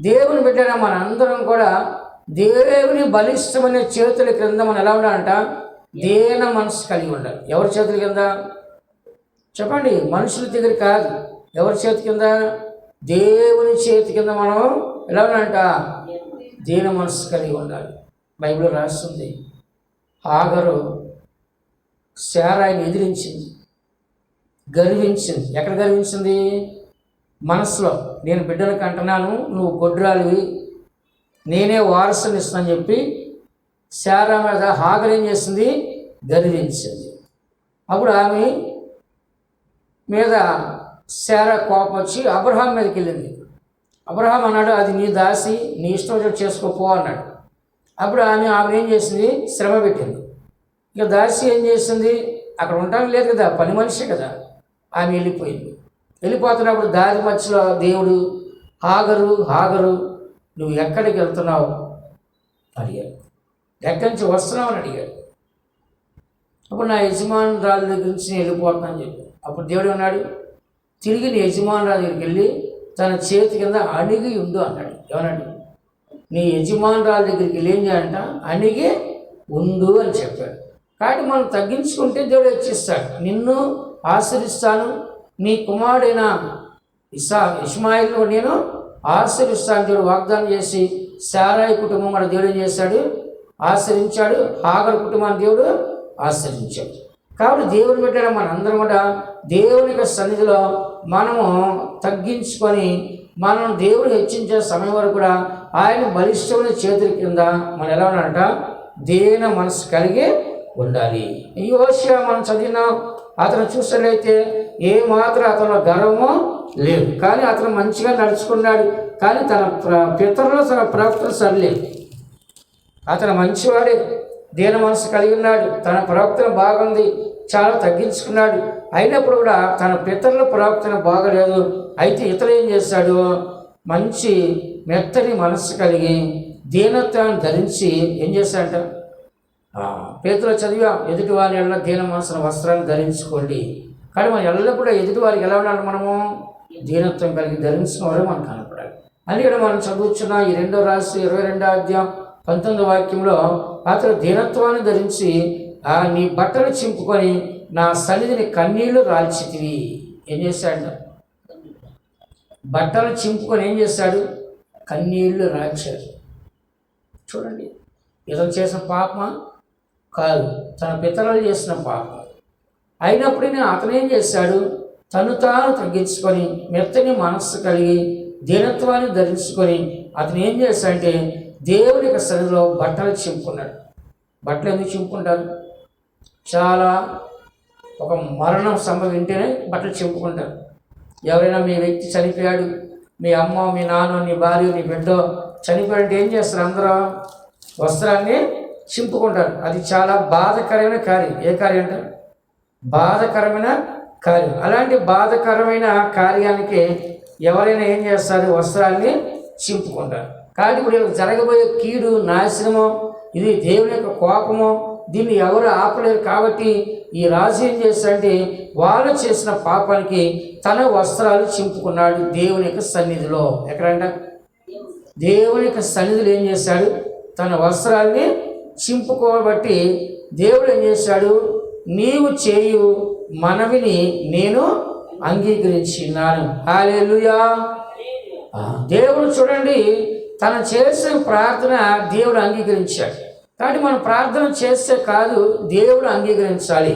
S1: దేవుని బిడ్డన మన అందరం కూడా దేవుని బలిష్టమైన చేతుల క్రింద మనం ఎలా ఉండాలంట? దీన మనసు కలిగి ఉండాలి. ఎవరి చేతుల కింద? చెప్పండి. మనుషుల దగ్గర కాదు. ఎవరి చేతి కింద? దేవుని చేతి కింద మనం ఎలా ఉండాలంట? దీన మనసు కలిగి ఉండాలి. బైబిల్ రాస్తుంది, హాగరు శారాయిని ఎదిరించింది. గర్వించింది. ఎక్కడ గర్వించింది? మనసులో. నేను బిడ్డను కంటున్నాను, నువ్వు గొడ్రాలివి, నేనే వారసుని ఇస్తానని చెప్పి శారా మీద హాగర్ ఏం చేసింది? గర్వించింది. అప్పుడు ఆమె మీద శారా కోపం వచ్చి అబ్రహాం మీదకి వెళ్ళింది. అబ్రహాం అన్నాడు, అది నీ దాసి, నీ ఇష్టం వచ్చి చేసుకోపో అన్నాడు. అప్పుడు ఆమె ఏం చేసింది? శ్రమ పెట్టింది. ఇక దాసి ఏం చేసింది? అక్కడ ఉండడానికి లేదు కదా, పని మనిషి కదా. ఆమె వెళ్ళిపోయింది. వెళ్ళిపోతున్నప్పుడు దారి మధ్యలో దేవుడు హాగరు నువ్వు ఎక్కడికి వెళ్తున్నావు అడిగాడు. ఎక్కడి నుంచి వస్తున్నావు అని అడిగాడు. అప్పుడు నా యజమానురాలు దగ్గర నుంచి నేను వెళ్ళిపోతున్నాను చెప్పి. అప్పుడు దేవుడు అన్నాడు, తిరిగి నీ యజమానురాలు దగ్గరికి వెళ్ళి తన చేతి కింద అణిగి ఉండు అన్నాడు. ఏమన్నాడు? నీ యజమానురాలు దగ్గరికి వెళ్ళి ఏం చేయాలంట? అణిగి ఉండు అని చెప్పాడు. కాబట్టి మనం తగ్గించుకుంటే దేవుడు హెచ్చిస్తాడు. నిన్ను ఆశీర్విస్తాను, నీ కుమారుడైన ఇష్మాయిల్ను నేను ఆశీర్విస్తాను దేవుడు వాగ్దానం చేసి శారాయి కుటుంబం కూడా దేవుడు ఏం చేశాడు? ఆశీర్వించాడు. హాగర్ కుటుంబాన్ని దేవుడు ఆశీర్వించాడు. కాబట్టి దేవుని బిడ్డలు మనందరం కూడా దేవుని యొక్క సన్నిధిలో మనము తగ్గించుకొని మనం దేవుడు హెచ్చించే సమయం వరకు కూడా ఆయన బలిష్టమైన చేతుల కింద మనం ఎలా ఉన్నాడంట? దీన మనసు కలిగి ఉండాలి. యోషియా మనం చదివినాం, అతను చూసినట్లయితే ఏమాత్రం అతను గర్వము లేదు, కానీ అతను మంచిగా నడుచుకున్నాడు. కానీ తన పితరులు తన ప్రవక్తలు సరిలేదు. అతను మంచివాడే, దీన మనసు కలిగి ఉన్నాడు, తన ప్రవక్తన బాగుంది, చాలా తగ్గించుకున్నాడు. అయినప్పుడు కూడా తన పితరుల ప్రవక్తన బాగలేదు. అయితే ఇతరులు ఏం చేశాడు? మంచి మెత్తని మనసు కలిగి దీనత్వాన్ని ధరించి ఏం చేశాడంట? పేతురు చదివా, ఎదుటి వారి ఎడల దీన మనసున వస్త్రాన్ని ధరించుకోండి. కానీ మనం ఎల్లప్పుడూ ఎదుటి వారికి ఎలా ఉండాలి? మనము దీనత్వం కలిగి ధరించుకోవడం మనకు కనపడాలి. అందుకని మనం చదువుతున్న ఈ 2వ రాశి 22వ అధ్యాయం 19వ వాక్యంలో అతను దీనత్వాన్ని ధరించి నీ బట్టలు చింపుకొని నా సన్నిధిని కన్నీళ్లు రాల్చితివి. ఏం చేశాడు? బట్టలు చింపుకొని ఏం చేశాడు? కన్నీళ్లు రాల్చాడు. చూడండి, ఇతను చేసిన పాపమా? కాదు, తన పితరులు చేసిన పాపం. అయినప్పుడు అతను ఏం చేశాడు? తను తాను తగ్గించుకొని మెత్తని మనస్సు కలిగి దీనత్వాన్ని ధరించుకొని అతను ఏం చేశాడంటే దేవుని యొక్క సన్నిధిలో బట్టలు చింపుకున్నాడు. బట్టలు ఎందుకు చింపుకుంటారు? చాలా ఒక మరణం సంభవింటేనే బట్టలు చింపుకుంటారు. ఎవరైనా మీ వ్యక్తి చనిపోయాడు, మీ అమ్మ, మీ నాన్న, నీ భార్య, నీ బిడ్డ చనిపోయాడంటే ఏం చేస్తారు? అందరూ వస్త్రాన్ని చింపుకుంటారు. అది చాలా బాధకరమైన కార్యం. ఏ కార్యం అంటే? బాధకరమైన కార్యం. అలాంటి బాధకరమైన కార్యానికి ఎవరైనా ఏం చేస్తారు? వస్త్రాన్ని చింపుకుంటారు. కాబట్టి ఇప్పుడు జరగబోయే కీడు, నాశనము, ఇది దేవుని యొక్క కోపము, దీన్ని ఎవరు ఆపలేరు. కాబట్టి ఈ రాజు ఏం చేస్తాడంటే వాళ్ళు చేసిన పాపానికి తన వస్త్రాలు చింపుకున్నాడు దేవుని యొక్క సన్నిధిలో. ఎక్కడంట? దేవుని యొక్క సన్నిధిలో ఏం చేశాడు? తన వస్త్రాల్ని చింపుకోబట్టి దేవుడు ఏం చేశాడు? నీవు చేయు మనవిని నేను అంగీకరించినాను. హల్లెలూయా. దేవుడు చూడండి, తను చేసిన ప్రార్థన దేవుడు అంగీకరించాడు. కాబట్టి మనం ప్రార్థన చేస్తే కాదు, దేవుడు అంగీకరించాలి.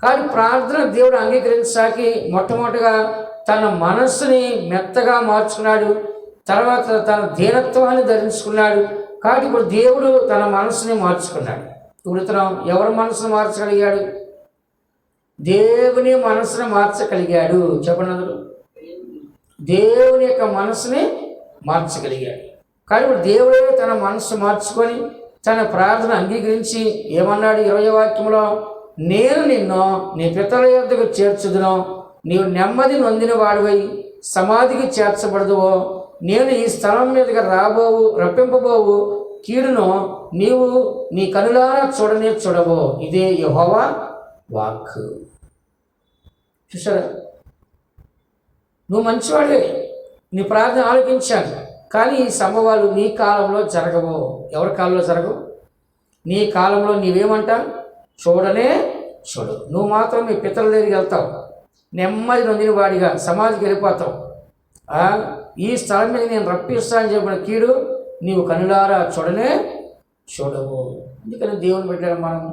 S1: కానీ ప్రార్థన దేవుడు అంగీకరించాకి మొట్టమొదటిగా తన మనస్సుని మెత్తగా మార్చుకున్నాడు, తర్వాత తన దీనత్వాన్ని ధరించుకున్నాడు. కాబట్టి ఇప్పుడు దేవుడు తన మనసుని మార్చుకున్నాడు. ఇప్పుడు ఎవరి మనసును మార్చగలిగాడు? దేవుని మనసును మార్చగలిగాడు. చెప్పండి అందరూ. దేవుని యొక్క మనసుని మార్చగలిగాడు. కానీ ఇప్పుడు దేవుడే తన మనసు మార్చుకొని తన ప్రార్థన అంగీకరించి ఏమన్నాడు? 20వ వాక్యంలో, నేను నిన్ను నీ పితరుల యొద్దకు చేర్చుదును, నీవు నెమ్మది నొందిన వాడివై సమాధికి చేర్చబడదువో, నేను ఈ స్థలం మీదుగా రప్పింపబోవు కీడును నీవు నీ కనులారా చూడవో. ఇదే యెహోవా వాక్కు. చూసారా? నువ్వు మంచివాడివే, నీ ప్రార్థన ఆలకించాను, కానీ ఈ సంభవాలు నీ కాలంలో జరగవు. ఎవరి కాలంలో జరగవు? నీ కాలంలో నీవేమంటా? చూడు. నువ్వు మాత్రం మీ పితరుల దగ్గరికి వెళ్తావు, నెమ్మది నొందిన వాడిగా సమాధికి వెళ్ళిపోతావు. ఈ స్థలం మీద నేను రప్పిస్తానని చెప్పిన కీడు నీవు కనులారా చూడవు. అందుకని దేవుని బిడ్డలు మనం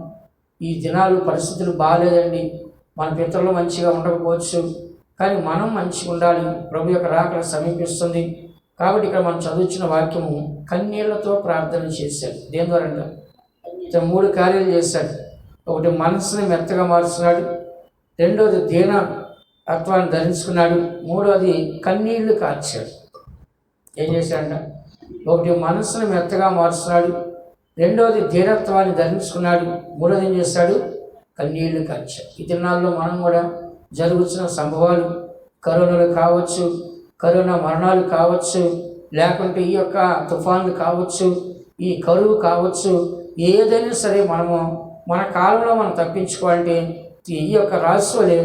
S1: ఈ దినాలు పరిస్థితులు బాగాలేదండి, మన పితరులు మంచిగా ఉండకపోవచ్చు, కానీ మనం మంచిగా ఉండాలి. ప్రభు యొక్క రాకడ సమీపిస్తుంది కాబట్టి ఇక్కడ మనం చదువుతున్న వాక్యము కన్నీళ్లతో ప్రార్థన చేశాడు. దేని ద్వారా అంటే 3 కార్యాలు చేశాడు. ఒకటి, మనసుని మెత్తగా మార్చున్నాడు. రెండోది దీనత్వాన్ని ధరించుకున్నాడు. మూడోది కన్నీళ్లు కార్చాడు. ఏం చేశాడంట? ఒకటి, మనసుని మెత్తగా మార్చున్నాడు. రెండోది దీనత్వాన్ని ధరించుకున్నాడు. మూడోది ఏం చేశాడు? కన్నీళ్లు కార్చాడు. ఈ దినాల్లో మనం కూడా జరుగుతున్న సంభవాలు, కరోనాలు కావచ్చు, కరోనా మరణాలు కావచ్చు, లేకుంటే ఈ యొక్క తుఫాన్లు కావచ్చు, ఈ కరువు కావచ్చు, ఏదైనా సరే మనము మన కాలంలో మనం తప్పించుకోవాలంటే ఈ యొక్క రాశివలే,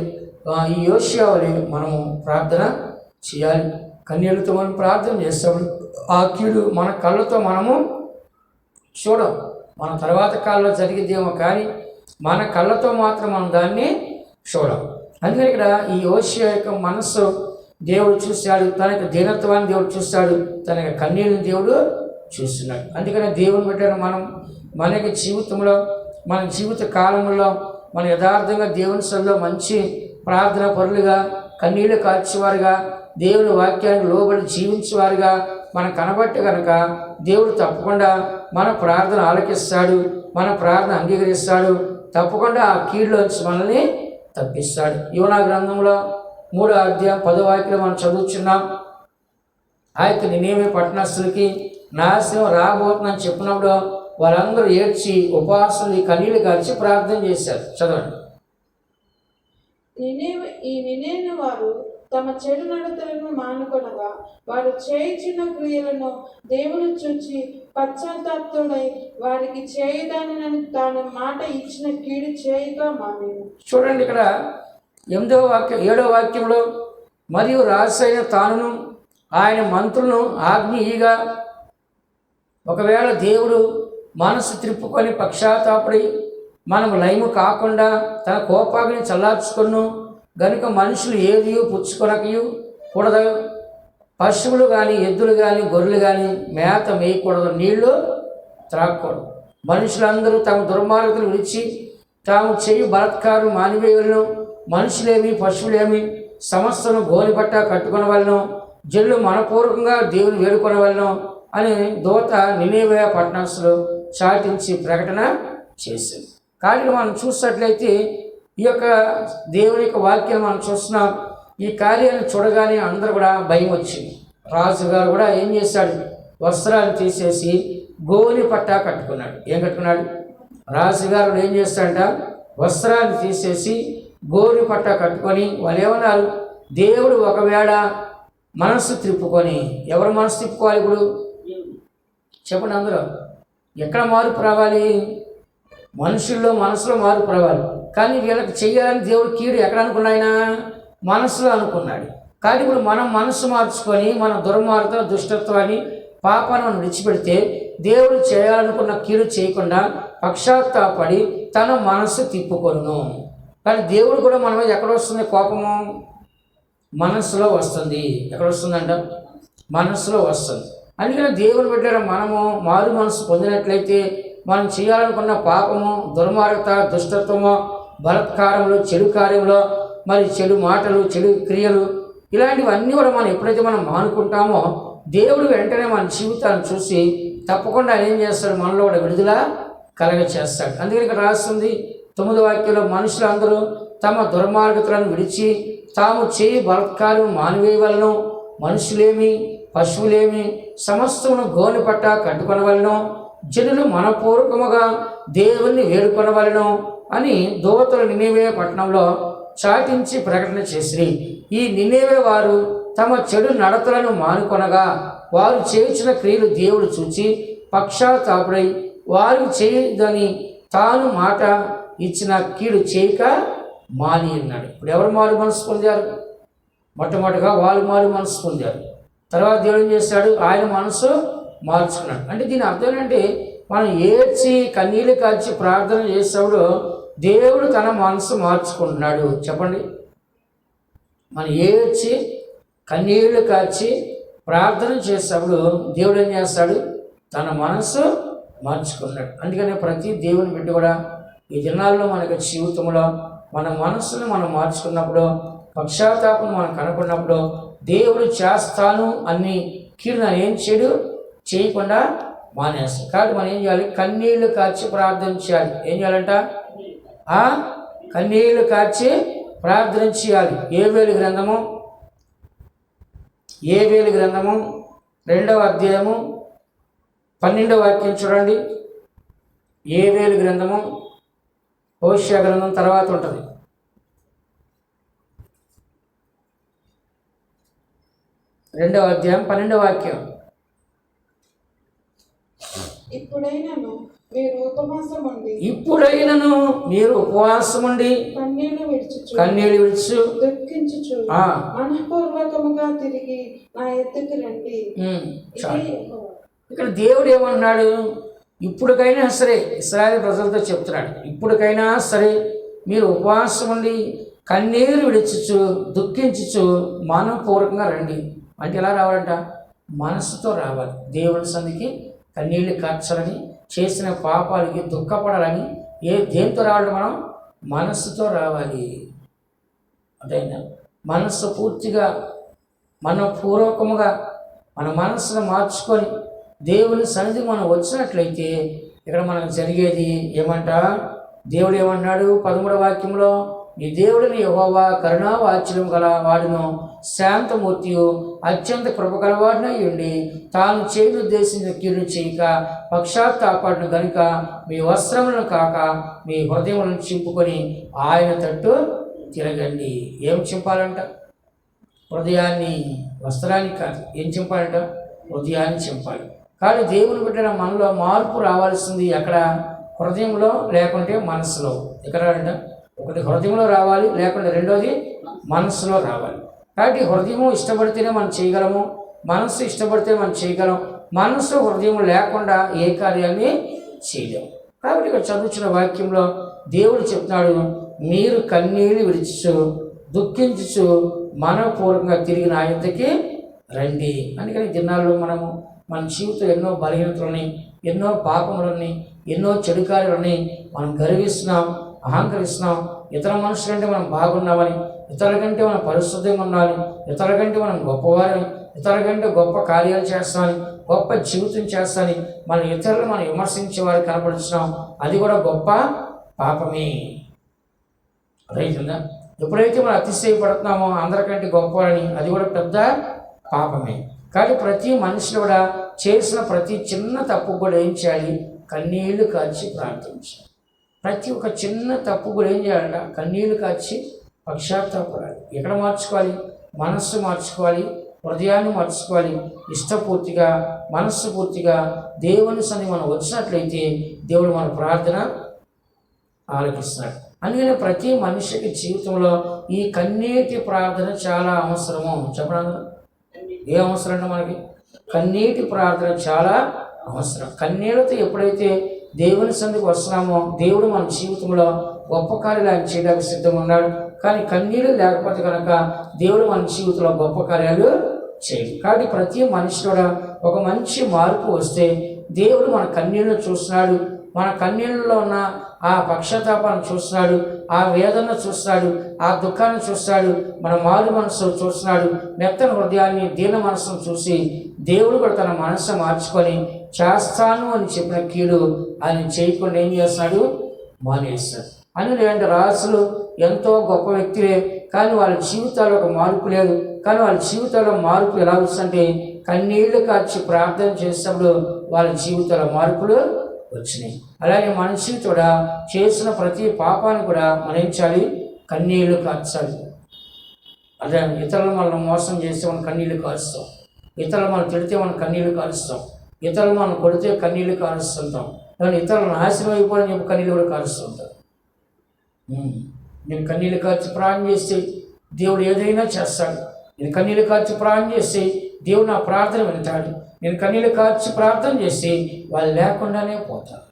S1: ఈ యోషియా వలె మనము ప్రార్థన చేయాలి. కన్నీళ్లతో మనం ప్రార్థన చేస్తాము. ఆ కీడు మన కళ్ళతో మనము చూడం. మన తర్వాత కాలంలో జరిగేదేమో కానీ మన కళ్ళతో మాత్రం మనం దాన్ని చూడం. అందుకని ఇక్కడ ఈ యోషియా యొక్క మనస్సు దేవుడు చూశాడు, తన యొక్క దీనత్వాన్ని దేవుడు చూస్తాడు, తన యొక్క కన్నీళ్ళని దేవుడు చూస్తున్నాడు. అందుకని దేవుని బిడ్డను మనం మన యొక్క జీవితంలో, మన జీవిత కాలంలో మన యథార్థంగా దేవుని సన్నిధిలో మంచి ప్రార్థన పరులుగా, కన్నీళ్లు కార్చేవారుగా, దేవుని వాక్యానికి లోబడి జీవించేవారుగా మనం కనబట్టి కనుక దేవుడు తప్పకుండా మన ప్రార్థన ఆలకిస్తాడు, మన ప్రార్థన అంగీకరిస్తాడు. తప్పకుండా ఆ కీడులోంచి మనల్ని తప్పిస్తాడు. యోనా గ్రంథంలో 3వ అధ్యాయం 10వ వాక్యం మనం చదువుతున్నాం. ఆ యొక్క నినేవే పట్టణస్తులకి నాశనం రాబోతుందని చెప్పినప్పుడు వాళ్ళందరూ ఏడ్చి ఉపవాసాలు కన్నీళ్లు కార్చి ప్రార్థన చేశారు. చదవండి.
S3: ఈ నినేవే వారు తమ చెడు నడతలను మానుకొనగా వారు చేయుచున్న క్రియలను దేవుడు చూచి పశ్చాత్తాపతుడై వారికి చేయదానిని తాను మాట ఇచ్చిన కీడు చేయక మానేను.
S1: చూడండి, ఇక్కడ 8వ వాక్యం 7వ వాక్యంలో, మరియు రాజైన తానును ఆయన మంత్రులను ఆజ్ఞీయగా, ఒకవేళ దేవుడు మనసు త్రిప్పుకొని పశ్చాత్తాపడి మనము లయము కాకుండా తన కోపాగ్ని చల్లార్చుకొను గనుక మనుషులు ఏది పుచ్చుకొనకయు కూడదు, పశువులు కానీ ఎద్దులు కానీ గొర్రెలు కానీ మేత మేయకూడదు, నీళ్లు త్రాగకూడదు. మనుషులందరూ తమ దుర్మార్గతను విడిచి తాము చేయు బలాత్కారం మానివేయలను. మనుషులేమి పశువులేమి సమస్తను గోలిపట్ట కట్టుకొనవలను, జల్లు మనపూర్వకంగా దేవుని వేడుకొనవలను అని దూత నినేవే పట్టణస్తులు చాటించి ప్రకటన చేసింది. కానీ మనం చూసినట్లయితే ఈ యొక్క దేవుని యొక్క వాక్యాన్ని మనం చూస్తున్నాం. ఈ కార్యాన్ని చూడగానే అందరూ కూడా భయం వచ్చింది. రాజుగారు కూడా ఏం చేశాడు? వస్త్రాలు తీసేసి గోని పట్టా కట్టుకున్నాడు. ఏం కట్టుకున్నాడు? రాజుగారు ఏం చేస్తాడంట? వస్త్రాలు తీసేసి గోని పట్టా కట్టుకొని వాళ్ళు ఏమన్నారు? దేవుడు ఒకవేళ మనసు త్రిప్పుకొని, ఎవరు మనసు తిప్పుకోవాలి ఇప్పుడు చెప్పండి అందరూ? ఎక్కడ మార్పు రావాలి? మనుషుల్లో మనసులో మార్పు రావాలి. కానీ వీళ్ళకి చెయ్యాలని దేవుడు కీడు ఎక్కడ అనుకున్నాయన? మనసులో అనుకున్నాడు. కానీ ఇప్పుడు మనం మనసు మార్చుకొని మన దుర్మార్గత, దుష్టత్వాన్ని, పాపాన్ని మనం విడిచిపెడితే దేవుడు చేయాలనుకున్న కీడు చేయకుండా పశ్చాత్తాపడి తన మనసు తిప్పుకొను. కానీ దేవుడు కూడా మన మీద ఎక్కడ వస్తుంది కోపము? మనస్సులో వస్తుంది. ఎక్కడ వస్తుందంట? మనస్సులో వస్తుంది. అందుకని దేవుని బిడ్డల మనము మారు మనసు పొందినట్లయితే మనం చేయాలనుకున్న పాపము, దుర్మార్గత, దుష్టత్వము, బలాత్కారములు, చెడు కార్యములు, మరి చెడు మాటలు, చెడు క్రియలు, ఇలాంటివన్నీ కూడా మనం ఎప్పుడైతే మనం మానుకుంటామో దేవుడు వెంటనే మన జీవితాన్ని చూసి తప్పకుండా ఆయన ఏం చేస్తాడు? మనలో కూడా విడుదల కలగ చేస్తాడు. అందుకని ఇక్కడ రాస్తుంది 9వ వాక్యంలో, మనుషులందరూ తమ దుర్మార్గతలను విడిచి తాము చేయి బలాత్కారం మానివేయవలను. మనుషులేమి పశువులేమి సమస్తమును గోని పట్ట కట్టుకొనవలను. జనులు మనపూర్వకముగా దేవుణ్ణి వేడుకొనవలను అని దూతలు నినేవే పట్టణంలో చాటించి ప్రకటన చేసి, ఈ నినేవే వారు తమ చెడు నడతలను మానుకొనగా వారు చేయించిన క్రియలు దేవుడు చూచి పశ్చాత్తాపడై వారు చేయదని తాను మాట ఇచ్చిన కీడు చేయక మాని అన్నాడు. ఇప్పుడు ఎవరు మారు మనసు పొందారు? మొట్టమొదటిగా వాళ్ళు మారు మనసు పొందారు. తర్వాత దేవుడు ఏం చేశాడు? ఆయన మనసు మార్చుకున్నాడు. అంటే దీని అర్థం ఏంటంటే, మనం ఏడ్చి కన్నీళ్ళు కార్చి ప్రార్థన చేసేప్పుడు దేవుడు తన మనసు మార్చుకుంటున్నాడు. చెప్పండి, మనం ఏడ్చి కన్నీళ్లు కార్చి ప్రార్థన చేసేప్పుడు దేవుడు ఏం చేస్తాడు? తన మనసు మార్చుకున్నాడు. అందుకనే ప్రతి దేవుని బిడ్డ కూడా ఈ దినాల్లో మనకు జీవితంలో మన మనస్సును మనం మార్చుకున్నప్పుడు, పశ్చాత్తాపం మనం కనుక్కున్నప్పుడు దేవుడు చేస్తాను అన్ని కీడును ఏం చేయకుండా మానేస్తాం. కాబట్టి మనం ఏం చేయాలి? కన్నీళ్లు కార్చి ప్రార్థన చేయాలి. ఏం చేయాలంట? కన్నీళ్లు కార్చి ప్రార్థన చేయాలి. యోవేలు గ్రంథము 2వ అధ్యాయము 12వ వాక్యం చూడండి. యోవేలు గ్రంథము హోషేయ గ్రంథం తర్వాత ఉంటుంది. 2వ అధ్యాయం 12వ వాక్యం.
S3: ఇప్పుడైనను మీరు ఉపవాసం ఉండి కన్నీళ్లు విడుచు దుఃఖించుచు మనఃపూర్వకముగా తిరిగి నా ఎద్దకు రండి.
S1: ఇక్కడ దేవుడు ఏమన్నాడు? ఇప్పుడుకైనా సరే ఇశ్రాయేలు ప్రజలతో చెప్తున్నాడు, ఇప్పుడుకైనా సరే మీరు ఉపవాసం ఉండి కన్నీరు విడిచుచు దుఃఖించుచు మనఃపూర్వకంగా రండి. అంటే ఎలా రావాలంట? మనసుతో రావాలి. దేవుని సన్నిధికి కన్నీళ్ళు కార్చాలని, చేసిన పాపాలకి దుఃఖపడాలని దేంతో రావాలి? మనం మనస్సుతో రావాలి. అదైనా మనస్సు పూర్తిగా మనపూర్వకముగా మన మనస్సును మార్చుకొని దేవుని సన్నిధికి మనం వచ్చినట్లయితే ఇక్కడ మనకు జరిగేది ఏమంట? దేవుడు ఏమన్నాడు 13వ వాక్యంలో? నీ దేవుడిని యెహోవా కరుణావాత్సల్యం గల వాడును, శాంతమూర్తియు, అత్యంత కృపగలవాడినై ఉండి తాను చేయనుద్దేశించిన కీడును చేయక పశ్చాత్తాపడును గనుక మీ వస్త్రములను కాక మీ హృదయములను చింపుకొని ఆయన తట్టు తిరగండి. ఏం చింపాలంట? హృదయాన్ని, వస్త్రాన్ని కాదు. ఏం చింపాలంట? హృదయాన్ని చింపాలి. కానీ దేవుని బిడ్డ మనలో మార్పు రావాల్సింది అక్కడ హృదయంలో, లేకుంటే మనసులో. ఎక్కడ అంట? ఒకటి హృదయంలో రావాలి, లేకుంటే రెండోది మనసులో రావాలి. కాబట్టి హృదయం ఇష్టపడితేనే మనం చేయగలము, మనసు ఇష్టపడితే మనం చేయగలం. మనసు హృదయం లేకుండా ఏ కార్యాన్ని చేయలేము. కాబట్టి ఇక్కడ చదువుతున్న వాక్యంలో దేవుడు చెప్తున్నాడు, మీరు కన్నీళ్ళు విడిచు దుఃఖించు మనపూర్వకంగా తిరిగి నా యొద్దకి రండి. అందుకని దినాల్లో మనము మన జీవితం ఎన్నో బలహీనతలని, ఎన్నో పాపములని, ఎన్నో చెడు కార్యాలని మనం గర్విస్తున్నాం, అహంకరిస్తున్నాం. ఇతర మనుషుల కంటే మనం బాగున్నామని, ఇతరుల కంటే మనం పరిశుద్ధంగా ఉండాలి, ఇతరుల కంటే మనం గొప్పవారని, ఇతరుల కంటే గొప్ప కార్యాలు చేస్తామని, గొప్ప జీవితం చేస్తామని మనం ఇతరులు మనం విమర్శించే వారికి కనపడుతున్నాం. అది కూడా గొప్ప పాపమే. రైతుందా? ఎప్పుడైతే మనం అతిశయపడుతున్నామో అందరికంటే గొప్పవారని, అది కూడా పెద్ద పాపమే. కానీ ప్రతి మనిషి కూడా చేసిన ప్రతి చిన్న తప్పు కూడా ఏం చేయాలి? కన్నీళ్లు కార్చి ప్రార్థించాలి. ప్రతి ఒక్క చిన్న తప్పు కూడా ఏం చేయాలంట? కన్నీళ్లు కార్చి పశ్చాత్తాపడాలి. ఎక్కడ మార్చుకోవాలి? మనస్సు మార్చుకోవాలి, హృదయాన్ని మార్చుకోవాలి. ఇష్టపూర్తిగా, మనస్సు పూర్తిగా దేవుని సన్నిధికి మనం వచ్చినట్లయితే దేవుడు మన ప్రార్థన ఆలకిస్తున్నాడు. అందుకని ప్రతి మనిషికి జీవితంలో ఈ కన్నీటి ప్రార్థన చాలా అవసరము. చెప్పడానికి ఏ అవసరం అంటే మనకి కన్నీటి ప్రార్థన చాలా అవసరం. కన్నీళ్లతో ఎప్పుడైతే దేవుని సన్నిధికి వస్తున్నామో దేవుడు మన జీవితంలో గొప్ప కార్యాలు ఆయన చేయడానికి సిద్ధంగా ఉన్నాడు. కానీ కన్నీళ్ళు లేకపోతే కనుక దేవుడు మన జీవితంలో గొప్ప కార్యాలు చేయడు. కాబట్టి ప్రతి మనిషి కూడా ఒక మంచి మార్పు వస్తే దేవుడు మన కన్నీళ్ళను చూస్తున్నాడు, మన కన్నీళ్ళలో ఉన్న ఆ పక్షతాపాన్ని చూస్తున్నాడు, ఆ వేదన చూస్తున్నాడు, ఆ దుఃఖాన్ని చూస్తాడు, మన మారు మనసు చూస్తున్నాడు, మెత్తని హృదయాన్ని, దీన మనసును చూసి దేవుడు కూడా తన మనసు మార్చుకొని చేస్తాను అని చెప్పిన కీడు ఆయన చేయకుండా ఏం చేస్తున్నాడు? మానేస్తాడు. అని లేదంటే రాసులు ఎంతో గొప్ప వ్యక్తులే, కానీ వాళ్ళ జీవితాల్లో ఒక మార్పు లేదు. కానీ వాళ్ళ జీవితాల్లో మార్పు ఎలా వస్తుందంటే కన్నీళ్లు కార్చి ప్రార్థన చేసినప్పుడు వాళ్ళ జీవితాల మార్పులు వచ్చినాయి. అలాగే మనిషి కూడా చేసిన ప్రతి పాపాన్ని కూడా మనం ఏం చేయాలి? కన్నీళ్లు కార్చాలి. అదే ఇతరులు మనం మోసం చేస్తే మనం కన్నీళ్లు కారుస్తాం, ఇతరులు మనం తిడితే మనం కన్నీళ్లు కారుస్తాం, ఇతరులు మనం కొడితే కన్నీళ్లు కారుస్తుంటాం, కానీ ఇతరులు నాశనం అయిపోయిన చెప్పి కన్నీళ్ళు కూడా కారుస్తుంటారు. నేను కన్నీళ్ళు కార్చి ప్రార్థన చేస్తే దేవుడు ఏదైనా చేస్తాడు. నేను కన్నీళ్ళు కార్చి ప్రార్థన చేస్తే దేవుడు నా ప్రార్థన వింటాడు. నేను కన్నీళ్ళు కార్చి ప్రార్థన చేస్తే వాళ్ళు లేకుండానే పోతారు.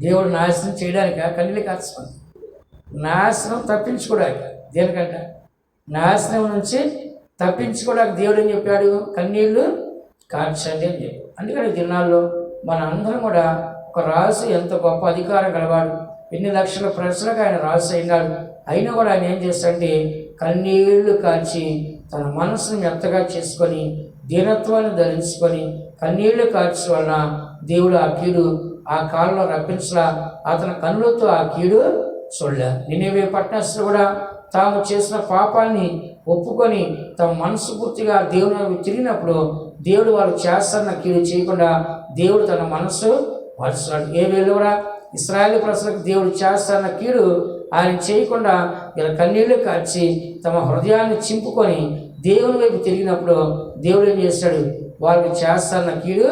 S1: దేవుడు నాశనం చేయడానిక కన్నీళ్ళు కార్చుకోండి, నాశనం తప్పించుకోవడానికి. దేనికంట? నాశనం నుంచి తప్పించుకోవడానికి దేవుడు ఏం చెప్పాడు? కన్నీళ్ళు కార్చండి అని చెప్పాడు. అందుకని దినాల్లో మన అందరం కూడా ఒక రాజు ఎంత గొప్ప అధికారం గలవాడు, ఎన్ని లక్షల ప్రశ్నలకు ఆయన రాసి అయినాడు. అయినా కూడా ఆయన ఏం చేస్తాడంటే కన్నీళ్లు కాల్చి తన మనసును మెత్తగా చేసుకొని దీనత్వాన్ని ధరించుకొని కన్నీళ్లు కాల్చడం వలన దేవుడు ఆ కీడు ఆ కాలంలో రప్పించలా, అతని కన్నులతో ఆ కీడు చూడలే. నినివే పట్టణస్థులు కూడా తాము చేసిన పాపాన్ని ఒప్పుకొని తమ మనసు పూర్తిగా దేవుని తిరిగినప్పుడు దేవుడు వాళ్ళు చేస్తున్న కీడు చేయకుండా దేవుడు తన మనసు మరుస్తున్నాడు. ఏ వేళ కూడా ఇశ్రాయేలు ప్రజలకు దేవుడు చేస్తున్న కీడు ఆయన చేయకుండా ఇలా కన్నీళ్లు కార్చి తమ హృదయాన్ని చింపుకొని దేవుని వైపు తిరిగినప్పుడు దేవుడు ఏం చేస్తాడు, వాళ్ళకి చేస్తున్న కీడు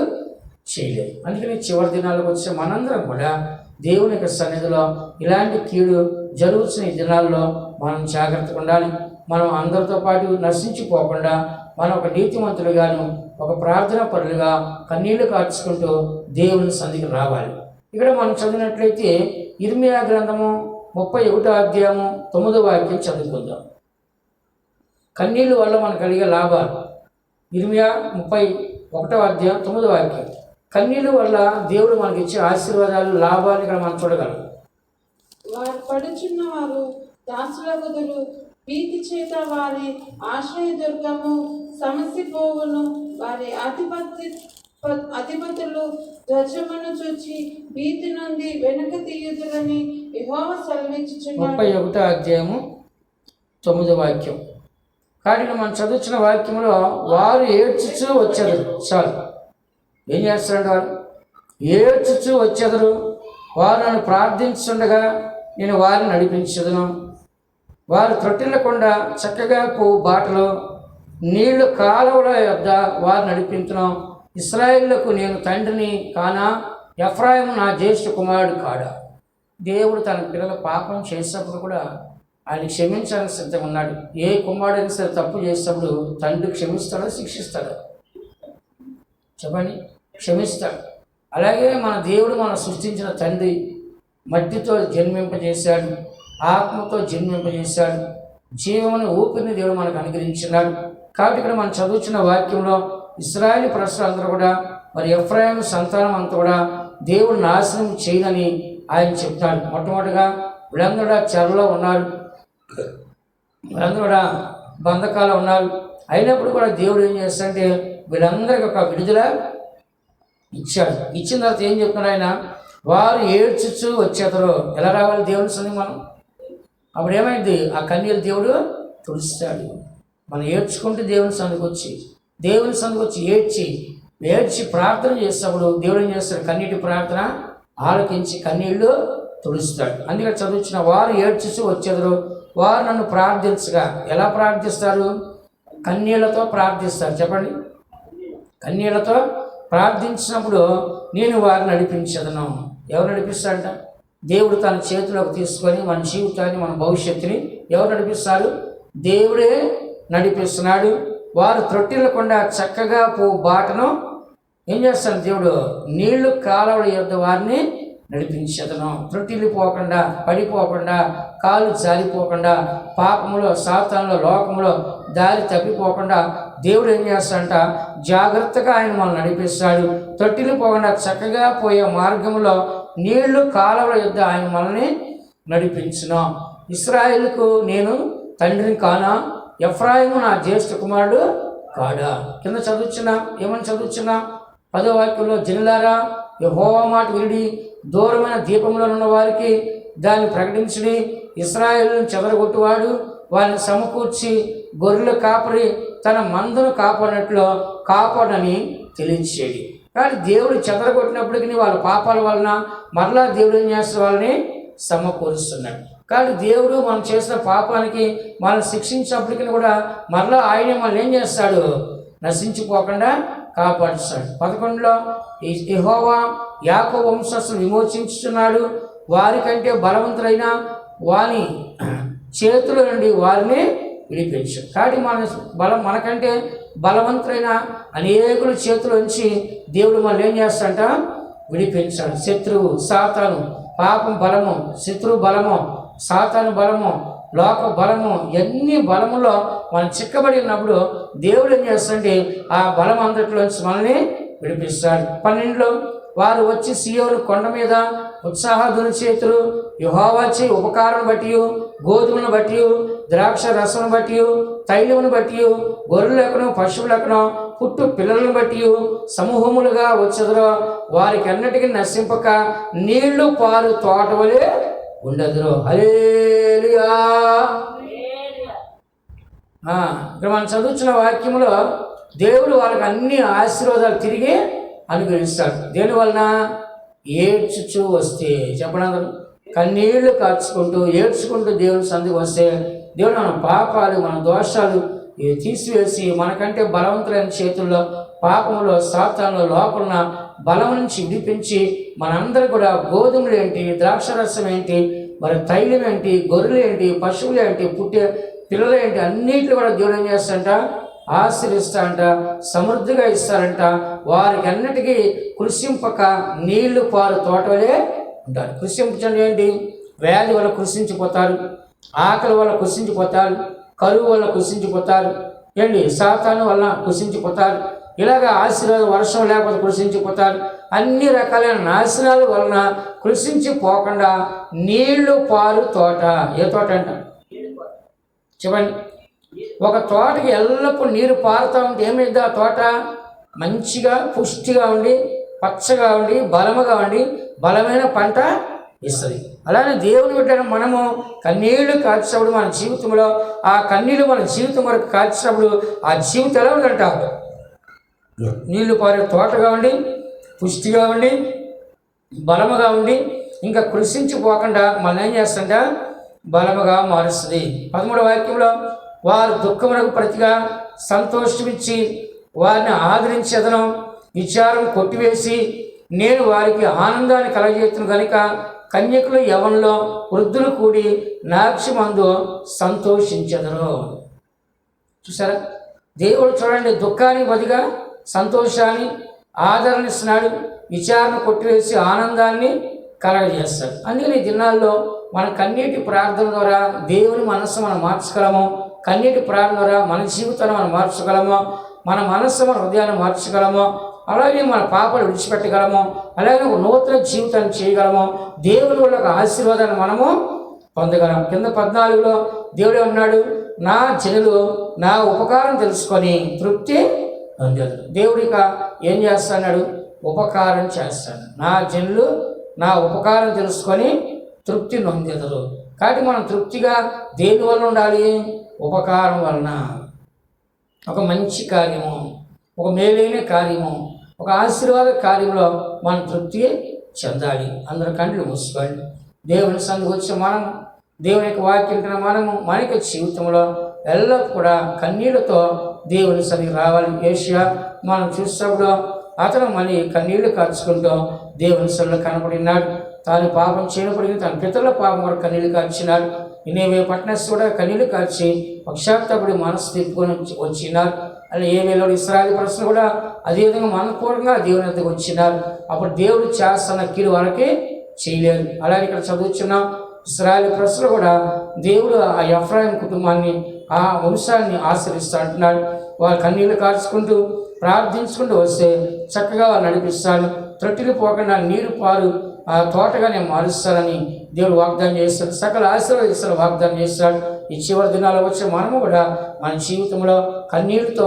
S1: చేయలేదు. అందుకని చివరి దినాలకు వచ్చే మనందరం కూడా దేవుని యొక్క సన్నిధిలో ఇలాంటి కీడు జరుగుతున్న ఈ దినాల్లో మనం జాగ్రత్తగా ఉండాలి. మనం అందరితో పాటు నశించిపోకుండా మనం ఒక నీతిమంతులుగాను ఒక ప్రార్థన పరులుగా కన్నీళ్లు కార్చుకుంటూ దేవుని సన్నిధికి రావాలి. ఇక్కడ మనం చదివినట్లయితే ఇర్మియా గ్రంథము 31వ అధ్యాయము 9వ వాక్యం చదువుకుందాం. కన్నీళ్ళు వల్ల మనకు కలిగే లాభాలు. ఇర్మియా 31వ అధ్యాయం 9వ వాక్యం. కన్నీళ్ళు వల్ల దేవుడు మనకి ఇచ్చే ఆశీర్వాదాలు లాభాలు ఇక్కడ మనం చూడగలం.
S3: వారు పడుచున్న వారు దాసులగుదురు, భీతి చేత వారి ఆశ్రయ దుర్గము సమసిపోవును. వారి అధిపతులు ధ్వజమును చూచి భీతి నుండి వెనుక తీయుదురని యెహోవా సెలవిచ్చుచున్నాడు.
S1: 31వ అధ్యాయము 9వ వాక్యం. కాబట్టి మనం చదువుతున్న వాక్యంలో వారు ఏడ్చుచూ వచ్చేదరు. చాలు, ఏం చేస్తాడు, వారు ఏడ్చుచూ వచ్చేదరు. వారు నన్ను ప్రార్థించుండగా నేను వారిని నడిపించదును. వారు త్రొట్టిల్లకుండా చక్కగా పోవు బాటలో నీళ్లు కాలువల యొద్ద వారు నడిపించును. ఇశ్రాయేలుకు నేను తండ్రిని కానా, ఎఫ్రాయిము నా జ్యేష్ఠ కుమారుడు కాడా. దేవుడు తన పిల్లల పాపం చేసినప్పుడు కూడా ఆయన క్షమించాలని సిద్ధంగా ఉన్నాడు. ఏ కుమారుడైనా సరే తప్పు చేసినప్పుడు తండ్రి క్షమిస్తాడో శిక్షిస్తాడో చెప్పండి? క్షమిస్తాడు. అలాగే మన దేవుడు మనం సృష్టించిన తండ్రి మట్టితో జన్మింపజేశాడు, ఆత్మతో జన్మింపజేశాడు, జీవమును ఊపిరిని దేవుడు మనకు అనుగ్రహించినాడు. కాబట్టి ఇక్కడ మనం చదువుతున్న వాక్యంలో ఇశ్రాయేలు ప్రజలందరూ కూడా మరి ఎఫ్రాయిము సంతానం అంతా కూడా దేవుడు నాశనం చేయనని ఆయన చెప్తాడు. మొట్టమొదటిగా వీళ్ళందరూ కూడా చెరలో ఉన్నారు, వీళ్ళందరూ కూడా బంధకాలు ఉన్నారు. అయినప్పుడు కూడా దేవుడు ఏం చేస్తాడంటే వీళ్ళందరికీ ఒక విడుదల ఇచ్చాడు. ఇచ్చిన తర్వాత ఏం చెప్తున్నాడు ఆయన, వారు ఏడ్చుచూ వచ్చేదరు. ఎలా రావాలి దేవుని సన్నిధికి మనం? అప్పుడు ఏమైంది, ఆ కన్నీళ్ళు దేవుడు తుడుస్తాడు. మనం ఏడ్చుకుంటూ దేవుని సన్నిధికి వచ్చి ఏడ్చి ప్రార్థన చేసినప్పుడు దేవుడు ఏం చేస్తాడు, కన్నీటి ప్రార్థన ఆలకించి కన్నీళ్లు తుడుస్తాడు. అందుకని చదువుచిన వారు ఏడ్చుచూ వచ్చేదరు. వారు నన్ను ప్రార్థించగా, ఎలా ప్రార్థిస్తారు? కన్నీళ్లతో ప్రార్థిస్తారు. చెప్పండి, కన్నీళ్లతో ప్రార్థించినప్పుడు నేను వారిని నడిపించదను. ఎవరు నడిపిస్తాడంట? దేవుడు తన చేతిలోకి తీసుకొని మన జీవితాన్ని మన భవిష్యత్తుని ఎవరు నడిపిస్తారు? దేవుడే నడిపిస్తున్నాడు. వారు త్రొట్టిల్లకుండా చక్కగా బాటను ఏం చేస్తాడు దేవుడు, నీళ్లు కాలువల యొద్ద వారిని నడిపించదను. త్రొట్టిల్లిపోకుండా, పడిపోకుండా, కాళ్ళు జారిపోకుండా, పాపములో సాతానులో లోకంలో దారి తప్పిపోకుండా దేవుడు ఏం చేస్తాడంట, జాగ్రత్తగా ఆయన మనల్ని నడిపిస్తాడు. త్రొట్టిల్లిపోకుండా చక్కగా పోయే మార్గంలో నీళ్లు కాలువల యొద్ద ఆయన మనల్ని నడిపించును. ఇశ్రాయేలుకు నేను తండ్రిని కానా, ఎఫ్రాయిము నా జ్యేష్ఠ కుమారుడు కాడా. కింద ఏమని చదువుచున్నా 10వ వాక్యంలో, జనులారా యెహోవా మాట వినుడి, దూరమైన దీపంలో ఉన్న వారికి దాన్ని ప్రకటించుడి. ఇశ్రాయేలును చెదరగొట్టువాడు వారిని సమకూర్చి గొర్రెల కాపరి తన మందును కాపాడినట్లు కాపాడని తెలియచేది. కానీ దేవుడు చెదరగొట్టినప్పటికీ వాళ్ళ పాపాల వలన మరలా దేవుడు ఏం చేస్తే వాళ్ళని సమకూరుస్తున్నాడు. కానీ దేవుడు మనం చేసిన పాపానికి మనల్ని శిక్షించినప్పటికీ కూడా మరలా ఆయనే మనల్ని ఏం చేస్తాడు, నశించిపోకుండా కాపాడుస్తాడు. 11లో యెహోవా యాకోబు వంశస్థులను విమోచించుచున్నాడు, వారికంటే బలవంతులైన వాని చేతుల నుండి వారిని విడిపించాడు. కాబట్టి మనకంటే బలవంతులైన అనేకుల చేతుల నుంచి దేవుడు మనల్ని ఏం చేస్తాడంట, విడిపించాడు. శత్రువు సాతాను, పాపం బలము, శత్రువు బలము, సాతాను బలము, లోక బలము, ఎన్ని బలములో మనం చిక్కబడి ఉన్నప్పుడు దేవుడు ఏం చేస్తాడంటే ఆ బలం అంతట్లోంచి మనల్ని విడిపిస్తాడు. 12లో వారు వచ్చి సీయోను కొండ మీద ఉత్సాహధ్వని చేతులు యెహోవా చే ఉపకారం బట్టి, గోధుమను బట్టి, ద్రాక్ష రసమును బట్టి, తైలమును బట్టి, గొర్రెలకును పశువులకును పుట్టు పిల్లలను బట్టి సమూహములుగా వచ్చెదరు. వారికి అన్నిటికీ నశింపక నీళ్లు పారు తోట వలె ఉండదురు. హల్లెలూయా. ఇక్కడ మనం చదువుతున్న వాక్యంలో దేవుడు వాళ్ళకి అన్ని ఆశీర్వాదాలు తిరిగి అనుగ్రహిస్తాడు. దేని వలన? ఏడ్చుచూ వస్తే. చెప్పండి అందరూ. కన్నీళ్లు కార్చుకుంటూ ఏడ్చుకుంటూ దేవుని సంధికి వస్తే దేవుడు మన పాపాలు మన దోషాలు తీసివేసి మనకంటే బలవంతులైన చేతుల్లో పాపంలో సాతానులో లోపల బలం నుంచి విడిపించి మనందరూ కూడా గోధుమలు ఏంటి, ద్రాక్షరసం ఏంటి, మరి తైలం ఏంటి, గొర్రెలు ఏంటి, పశువులు ఏంటి, పుట్టే పిల్లలు ఏంటి, అన్నింటిలో కూడా దేవుడు ఏం చేస్తాడంట? ఆశీర్వదిస్తాడంట, సమృద్ధిగా ఇస్తారంట. వారికి అన్నిటికీ కృషింపక నీళ్లు పారు తోటలే ఉంటారు. కృషించండి ఏంటి? వ్యాధి వల్ల కృషించిపోతారు, ఆకలి వల్ల కృషించిపోతారు, కరువు వల్ల కృషించిపోతారు, ఏంటి సాతాను వల్ల కృషించిపోతారు. ఇలాగ ఆశీర్వాదం వర్షం లేకపోతే కృషించిపోతారు. అన్ని రకాలైన నాశనాల వలన కృషించిపోకుండా నీళ్లు పారు తోట. ఏ తోట అంట? చెప్పండి. ఒక తోటకి ఎల్లప్పుడూ నీరు పారుతూ ఉంటే ఏమైంది? ఆ తోట మంచిగా పుష్టిగా ఉండి పచ్చగా ఉండి బలముగా ఉండి బలమైన పంట ఇస్తుంది. అలానే దేవుని బిడ్డ మనము కన్నీళ్లు కార్చినప్పుడు మన జీవితంలో ఆ కన్నీళ్ళు మన జీవితం వరకు కార్చినప్పుడు ఆ జీవితం ఎలా ఉందంట? నీళ్లు పారే తోటగా ఉండి పుష్టిగా ఉండి బలముగా ఉండి ఇంకా కృషించిపోకుండా మనం ఏం చేస్తుంట? బలముగా మారుస్తుంది. 13వ వాక్యంలో వారు దుఃఖమునకు ప్రతిగా సంతోషమిచ్చి వారిని ఆదరించేదను, విచారం కొట్టివేసి నేను వారికి ఆనందాన్ని కలగజేస్తును కనుక కన్యకులు యవనులో వృద్ధులు కూడి నాక్షమందు సంతోషించెదరు. చూసారా? దేవుడు చూడండి, దుఃఖానికి బదులుగా సంతోషాన్ని ఆదరణ ఇస్తున్నాడు, విచారణ కొట్టివేసి ఆనందాన్ని కలగజేస్తాడు. అందుకని ఈ దినాల్లో మన కన్నీటి ప్రార్థన ద్వారా దేవుని మనస్సు మనం మార్చగలము. కన్నీటి ప్రార్థన ద్వారా మన జీవితాన్ని మనం మార్చగలము, మన మనస్సు మన హృదయాన్ని మార్చగలము, అలాగే మన పాపాలు విడిచిపెట్టగలము, అలాగే ఒక నూతన జీవితాన్ని చేయగలము. దేవుని వల్ల ఒక ఆశీర్వాదాన్ని మనము పొందగలం. కింద 14లో దేవుడు అన్నాడు, నా జనులు నా ఉపకారం తెలుసుకొని తృప్తి పొందారు. దేవుడిక ఏం చేస్తాడు? ఉపకారం చేస్తాడు. నా జనులు నా ఉపకారం తెలుసుకొని తృప్తి నొందెదరు. కాబట్టి మనం తృప్తిగా దేని వల్ల ఉండాలి? ఉపకారం వలన. ఒక మంచి కార్యము, ఒక మేలైన కార్యము, ఒక ఆశీర్వాద కార్యంలో మనం తృప్తి చెందాలి. అందరూ కండ్లు మూసుకోండి. దేవుని సందుకు వచ్చే మనము, దేవుని యొక్క వాక్యం మనము మన యొక్క జీవితంలో ఎల్లప్పుడూ కూడా కన్నీళ్లతో దేవుని సన్నిధికి రావాలి. ఏషియా మనం చూసినప్పుడు అతను మళ్ళీ కన్నీళ్లు కార్చుకుంటూ దేవుని సన్నిధిలో కనపడినాడు. తాను పాపం చేయనప్పటికీ తన పితరుల పాపం కూడా కన్నీళ్లు కార్చినాడు. ఇనేవే పట్టణస్ కూడా కన్నీళ్లు కార్చి పక్షాత్తపడి మనసు తిప్పుకొని వచ్చినారు. అలా ఏ వేలో ఇశ్రాయేలు ప్రజలు కూడా అదేవిధంగా మనపూర్వకంగా దేవుని వద్దకు వచ్చినారు. అప్పుడు దేవుడు చేస్తున్న కీడు వాళ్ళకి చేయలేరు. అలాగే ఇక్కడ చదువుతున్నాం, ఇశ్రాయేలు ప్రజలు కూడా దేవుడు ఆ ఎఫ్రాయిం కుటుంబాన్ని ఆ వంశాన్ని ఆశ్రయిస్తూ అంటున్నాడు. వారు కన్నీళ్లు కార్చుకుంటూ ప్రార్థించుకుంటూ వస్తే చక్కగా వాళ్ళు నడిపిస్తాడు. త్రొట్టిని పోకుండా నీరు పారు ఆ తోటగా నేను మారుస్తానని దేవుడు వాగ్దానం చేస్తాడు. సకల ఆశీర్వాదాలు వాగ్దానం చేస్తాడు. ఈ చివరి దినాలు వచ్చే మనము కూడా మన జీవితంలో కన్నీళ్ళతో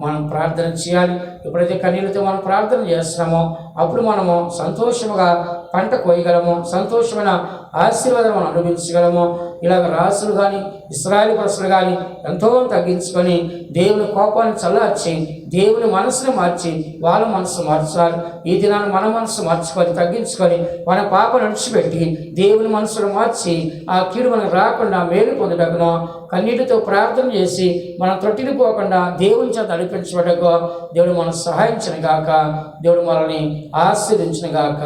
S1: మనం ప్రార్థన చేయాలి. ఎప్పుడైతే కన్నీళ్ళతో మనం ప్రార్థన చేస్తున్నామో అప్పుడు మనము సంతోషముగా పంట కోయగలము, సంతోషమైన ఆశీర్వాదం మనం అనుభవించగలము. ఇలాగ రాసులు కానీ ఇశ్రాయేలు ప్రజలు కానీ ఎంతో తగ్గించుకొని దేవుని కోపాన్ని చల్లార్చి దేవుని మనసును మార్చి వాళ్ళ మనసు మార్చాలి. ఈ దినాన్ని మన మనసు మార్చుకొని తగ్గించుకొని మన పాప నడిచిపెట్టి దేవుని మనసును మార్చి ఆ కీడు మనకు రాకుండా మేలు పొందటకును కన్నీటితో ప్రార్థన చేసి మనం త్రొట్టిని పోకుండా దేవుని చేత నడిపించబడకు దేవుడు మనకు సహాయించిన గాక, దేవుడు మనల్ని ఆశీర్వదించిన గాక.